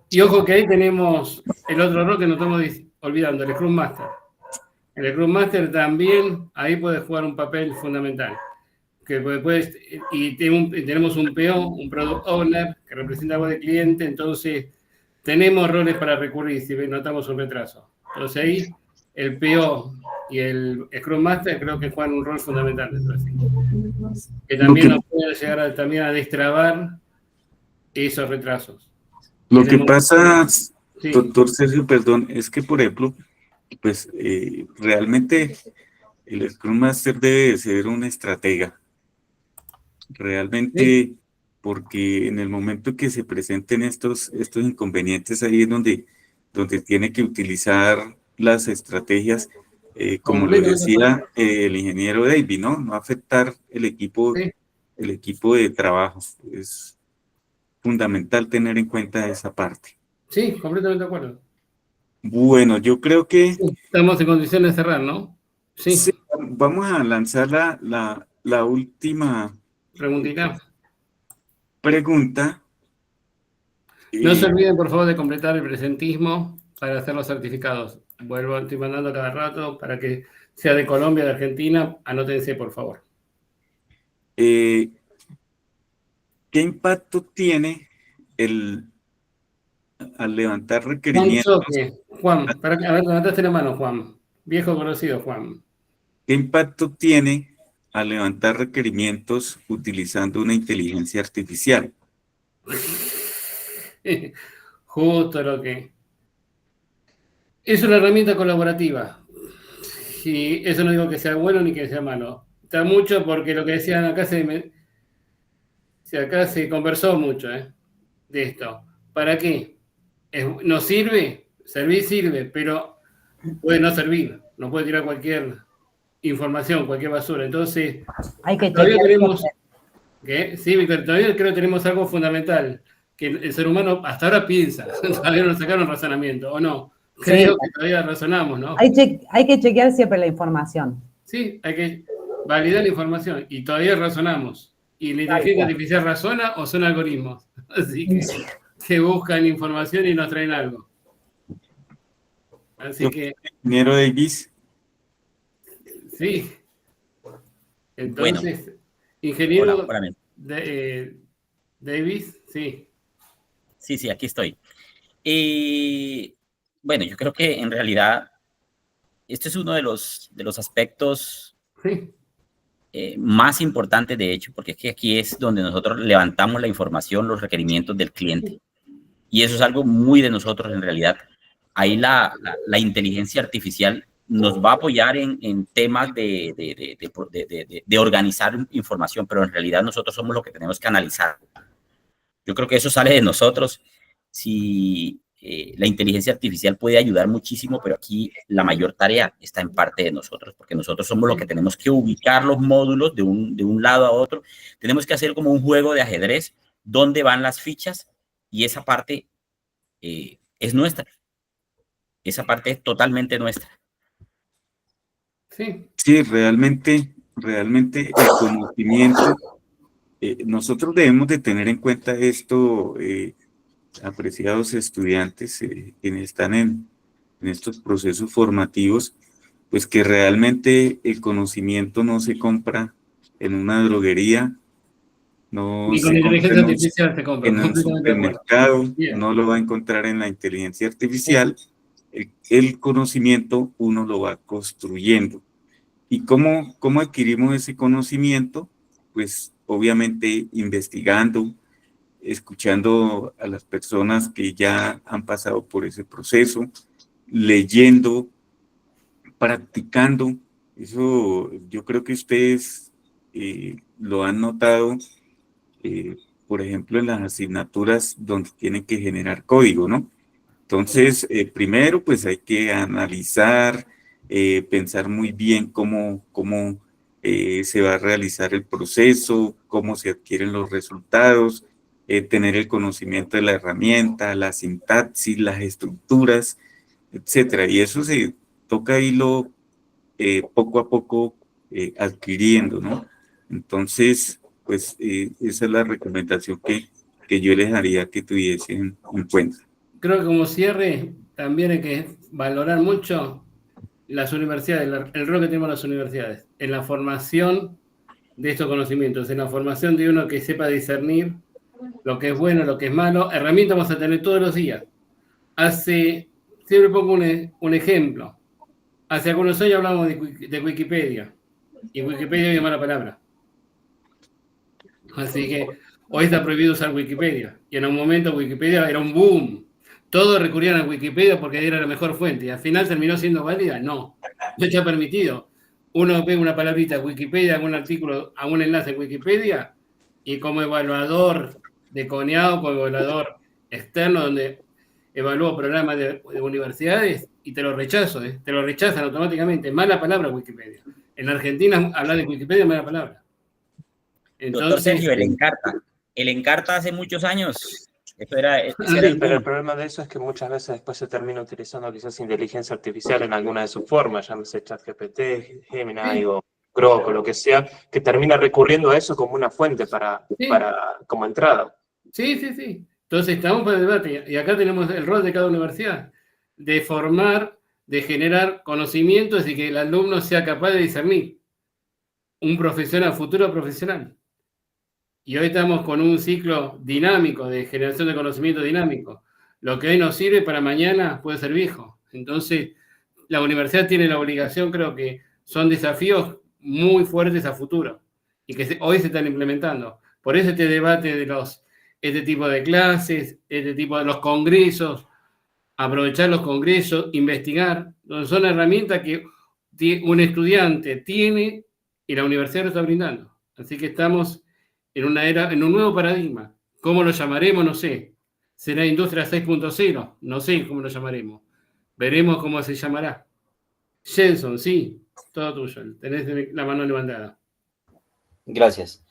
Y ojo que ahí tenemos el otro rol que nos estamos olvidando, el Scrum Master. El Scrum Master también ahí puede jugar un papel fundamental. Y tenemos un PO, un Product Owner, que representa a voz de cliente, entonces tenemos roles para recurrir si notamos un retraso. Entonces ahí el PO y el Scrum Master creo que juegan un rol fundamental. Que también nos puede llegar a destrabar esos retrasos. Lo que pasa, doctor Sergio, perdón, es que, por ejemplo, pues realmente el Scrum Master debe ser un estratega. Realmente, porque en el momento que se presenten estos inconvenientes, ahí es donde tiene que utilizar las estrategias, como lo decía el ingeniero David, no afectar el equipo de trabajo. Es fundamental tener en cuenta esa parte. Sí, completamente de acuerdo. Bueno, yo creo que estamos en condiciones de cerrar, ¿no? Sí, vamos a lanzar la última pregunta. No se olviden, por favor, de completar el presentismo para hacer los certificados. Estoy mandando cada rato para que sea de Colombia, de Argentina. Anótense, por favor. ¿Qué impacto tiene al levantar requerimientos? Juan, a ver, levantaste la mano, Juan. Viejo conocido, Juan. ¿Qué impacto tiene al levantar requerimientos utilizando una inteligencia artificial? Justo lo que... Es una herramienta colaborativa. Y eso no digo que sea bueno ni que sea malo. Está mucho porque lo que decían acá acá se conversó mucho de esto. ¿Para qué? ¿Nos sirve? Servir sirve, pero puede no servir. Nos puede tirar cualquier información, cualquier basura. Entonces, hay que todavía tenemos... ¿Qué? Sí, Víctor, todavía creo que tenemos algo fundamental, que el ser humano hasta ahora piensa. Todavía no sacaron razonamiento, ¿o no? Creo que todavía razonamos, ¿no? Hay que chequear siempre la información. Sí, hay que validar la información y todavía razonamos. ¿Y la inteligencia artificial razona o son algoritmos? Así que buscan información y nos traen algo. Así que... Ingeniero Davis. Sí. Entonces, bueno, ingeniero Davis, sí. Sí, aquí estoy. Bueno, yo creo que en realidad este es uno de los aspectos más importantes, de hecho, porque es que aquí es donde nosotros levantamos la información, los requerimientos del cliente. Y eso es algo muy de nosotros en realidad. Ahí la inteligencia artificial nos va a apoyar en temas de organizar información, pero en realidad nosotros somos los que tenemos que analizar Yo creo que eso sale de nosotros. Si la inteligencia artificial puede ayudar muchísimo, pero aquí la mayor tarea está en parte de nosotros, porque nosotros somos los que tenemos que ubicar los módulos de un lado a otro. Tenemos que hacer como un juego de ajedrez, dónde van las fichas, y esa parte es nuestra. Esa parte es totalmente nuestra. Sí, realmente el conocimiento, nosotros debemos de tener en cuenta esto, apreciados estudiantes quienes están en estos procesos formativos, pues que realmente el conocimiento no se compra en una droguería, no Ni con se inteligencia compra artificial se compra, en un completamente de acuerdo. supermercado, Bien. no lo va a encontrar en la inteligencia artificial. El conocimiento uno lo va construyendo. ¿Y cómo adquirimos ese conocimiento? Pues obviamente investigando, escuchando a las personas que ya han pasado por ese proceso, leyendo, practicando. Eso yo creo que ustedes lo han notado, por ejemplo, en las asignaturas donde tienen que generar código, ¿no? Entonces, primero, pues hay que analizar, pensar muy bien cómo se va a realizar el proceso, cómo se adquieren los resultados, tener el conocimiento de la herramienta, la sintaxis, las estructuras, etcétera. Y eso se toca irlo poco a poco adquiriendo, ¿no? Entonces, pues esa es la recomendación que yo les haría que tuviesen en cuenta. Creo que como cierre también hay que valorar mucho las universidades, el rol que tenemos las universidades en la formación de estos conocimientos, en la formación de uno que sepa discernir lo que es bueno, lo que es malo. Herramientas vamos a tener todos los días. Siempre pongo un ejemplo. Hace algunos años hablamos de Wikipedia, y en Wikipedia había mala palabra. Así que hoy está prohibido usar Wikipedia, y en un momento Wikipedia era un boom. Todos recurrían a Wikipedia porque era la mejor fuente, y al final terminó siendo válida. No está permitido. Uno ve una palabrita Wikipedia, algún artículo, algún enlace en Wikipedia, y como evaluador de CONEAO, como evaluador externo, donde evalúo programas de universidades, y te lo rechazo, te lo rechazan automáticamente. Mala palabra Wikipedia. En Argentina hablar de Wikipedia es mala palabra. Doctor Entonces, Sergio, el Encarta hace muchos años. Eso era Sí, pero el problema de eso es que muchas veces después se termina utilizando quizás inteligencia artificial en alguna de sus formas, llámese ChatGPT, Gemini o Grok o lo que sea, que termina recurriendo a eso como una fuente como entrada. Sí. Entonces estamos para el debate, y acá tenemos el rol de cada universidad, de formar, de generar conocimientos y que el alumno sea capaz de discernir un profesional, futuro profesional. Y hoy estamos con un ciclo dinámico de generación de conocimiento dinámico. Lo que hoy nos sirve para mañana puede ser viejo. Entonces, la universidad tiene la obligación, creo que son desafíos muy fuertes a futuro y que hoy se están implementando. Por eso este debate de este tipo de clases, este tipo de los congresos, aprovechar los congresos, investigar, son herramientas que un estudiante tiene y la universidad lo está brindando. Así que estamos en una era, en un nuevo paradigma. ¿Cómo lo llamaremos? No sé. ¿Será Industria 6.0? No sé cómo lo llamaremos. Veremos cómo se llamará. Jenson, sí, todo tuyo. Tenés la mano levantada. Gracias.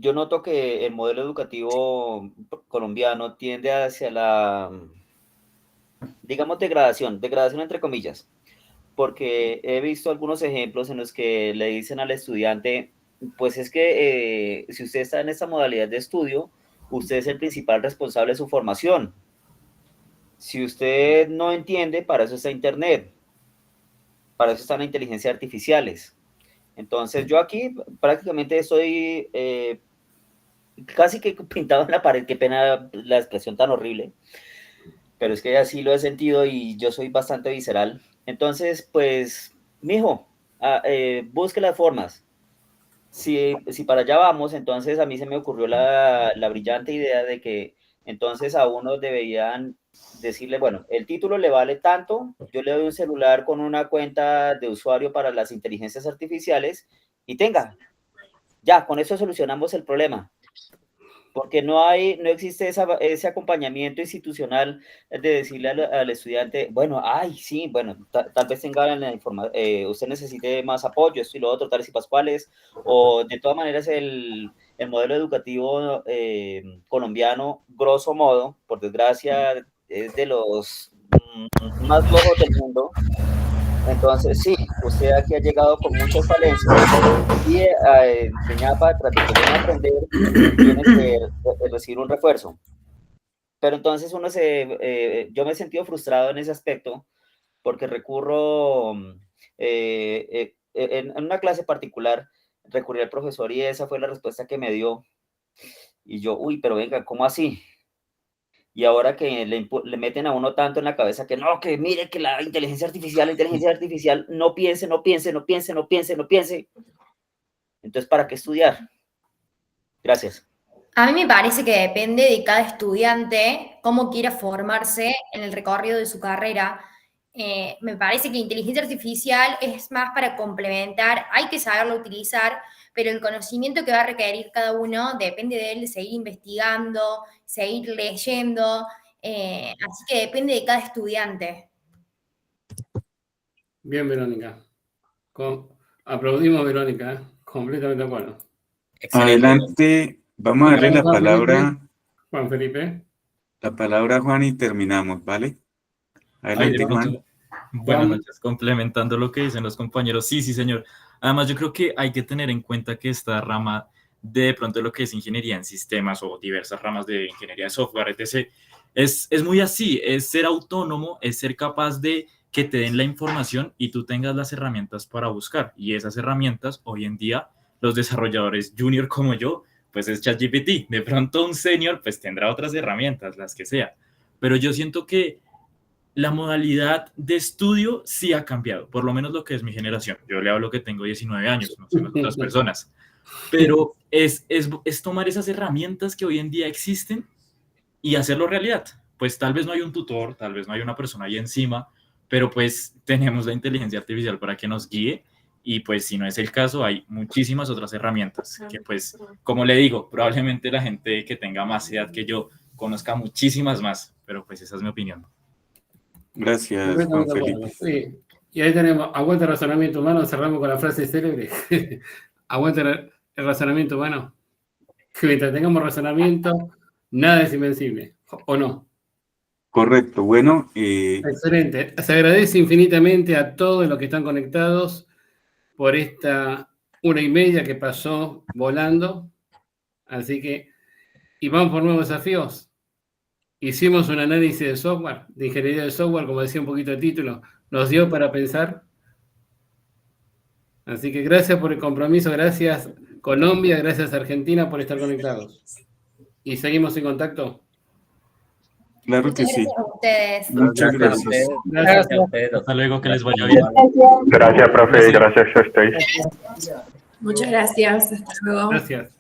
Yo noto que el modelo educativo colombiano tiende hacia la, digamos, degradación entre comillas, porque he visto algunos ejemplos en los que le dicen al estudiante, pues es que si usted está en esta modalidad de estudio, usted es el principal responsable de su formación. Si usted no entiende, para eso está Internet, para eso están las inteligencias artificiales. Entonces yo aquí prácticamente estoy casi que pintado en la pared, qué pena la expresión tan horrible, pero es que así lo he sentido y yo soy bastante visceral. Entonces, pues, mijo, busque las formas. Si para allá vamos, entonces a mí se me ocurrió la brillante idea de que entonces a uno deberían decirle, bueno, el título le vale tanto, yo le doy un celular con una cuenta de usuario para las inteligencias artificiales y tenga, ya, con eso solucionamos el problema. porque no existe ese acompañamiento institucional de decirle al estudiante, bueno, sí, bueno, tal vez tenga la información, usted necesite más apoyo, esto y lo otro, tales y pascuales, o de todas maneras el modelo educativo colombiano, grosso modo, por desgracia, es de los más flojos del mundo. Entonces, sí, usted aquí ha llegado con muchas falencias y enseñar para tratar de aprender, tiene que recibir un refuerzo. Pero entonces yo me he sentido frustrado en ese aspecto porque recurro en una clase particular, recurrí al profesor y esa fue la respuesta que me dio. Y yo, pero venga, ¿cómo así? Y ahora que le meten a uno tanto en la cabeza que no, que mire que la inteligencia artificial no piense. Entonces, ¿para qué estudiar? Gracias. A mí me parece que depende de cada estudiante cómo quiera formarse en el recorrido de su carrera. Me parece que la inteligencia artificial es más para complementar, hay que saberlo utilizar, pero el conocimiento que va a requerir cada uno depende de él, de seguir investigando, seguir leyendo, así que depende de cada estudiante. Bien, Verónica. Aplaudimos, Verónica, completamente de acuerdo. Adelante, vamos a darle la palabra. Juan Felipe. La palabra a Juan y terminamos, ¿vale? Adelante, Juan. Buenas noches, complementando lo que dicen los compañeros. Sí, señor. Además, yo creo que hay que tener en cuenta que esta rama de pronto lo que es ingeniería en sistemas o diversas ramas de ingeniería de software, etc., es muy así, es ser autónomo, es ser capaz de que te den la información y tú tengas las herramientas para buscar. Y esas herramientas, hoy en día, los desarrolladores junior como yo, pues es ChatGPT. De pronto un senior, pues tendrá otras herramientas, las que sea. Pero yo siento que la modalidad de estudio sí ha cambiado, por lo menos lo que es mi generación. Yo le hablo que tengo 19 años, no sé las otras personas. Pero es tomar esas herramientas que hoy en día existen y hacerlo realidad. Pues tal vez no hay un tutor, tal vez no hay una persona ahí encima, pero pues tenemos la inteligencia artificial para que nos guíe y pues si no es el caso, hay muchísimas otras herramientas que pues, como le digo, probablemente la gente que tenga más edad que yo conozca muchísimas más, pero pues esa es mi opinión. Gracias, Juan Felipe. Sí. Y ahí tenemos, aguanta el razonamiento humano, cerramos con la frase célebre. Aguanta el razonamiento humano. Que mientras tengamos razonamiento, nada es invencible, ¿o no? Correcto, bueno. Excelente. Se agradece infinitamente a todos los que están conectados por esta 1:30 que pasó volando. Así que, y vamos por nuevos desafíos. Hicimos un análisis de software, de ingeniería de software, como decía un poquito el título, nos dio para pensar. Así que gracias por el compromiso, gracias Colombia, gracias Argentina por estar conectados. ¿Y seguimos en contacto? Claro que sí. Gracias a ustedes. Muchas gracias. Gracias a ustedes. Hasta luego, que les vaya bien. Gracias, profe, gracias a ustedes. Muchas gracias. Hasta luego. Gracias.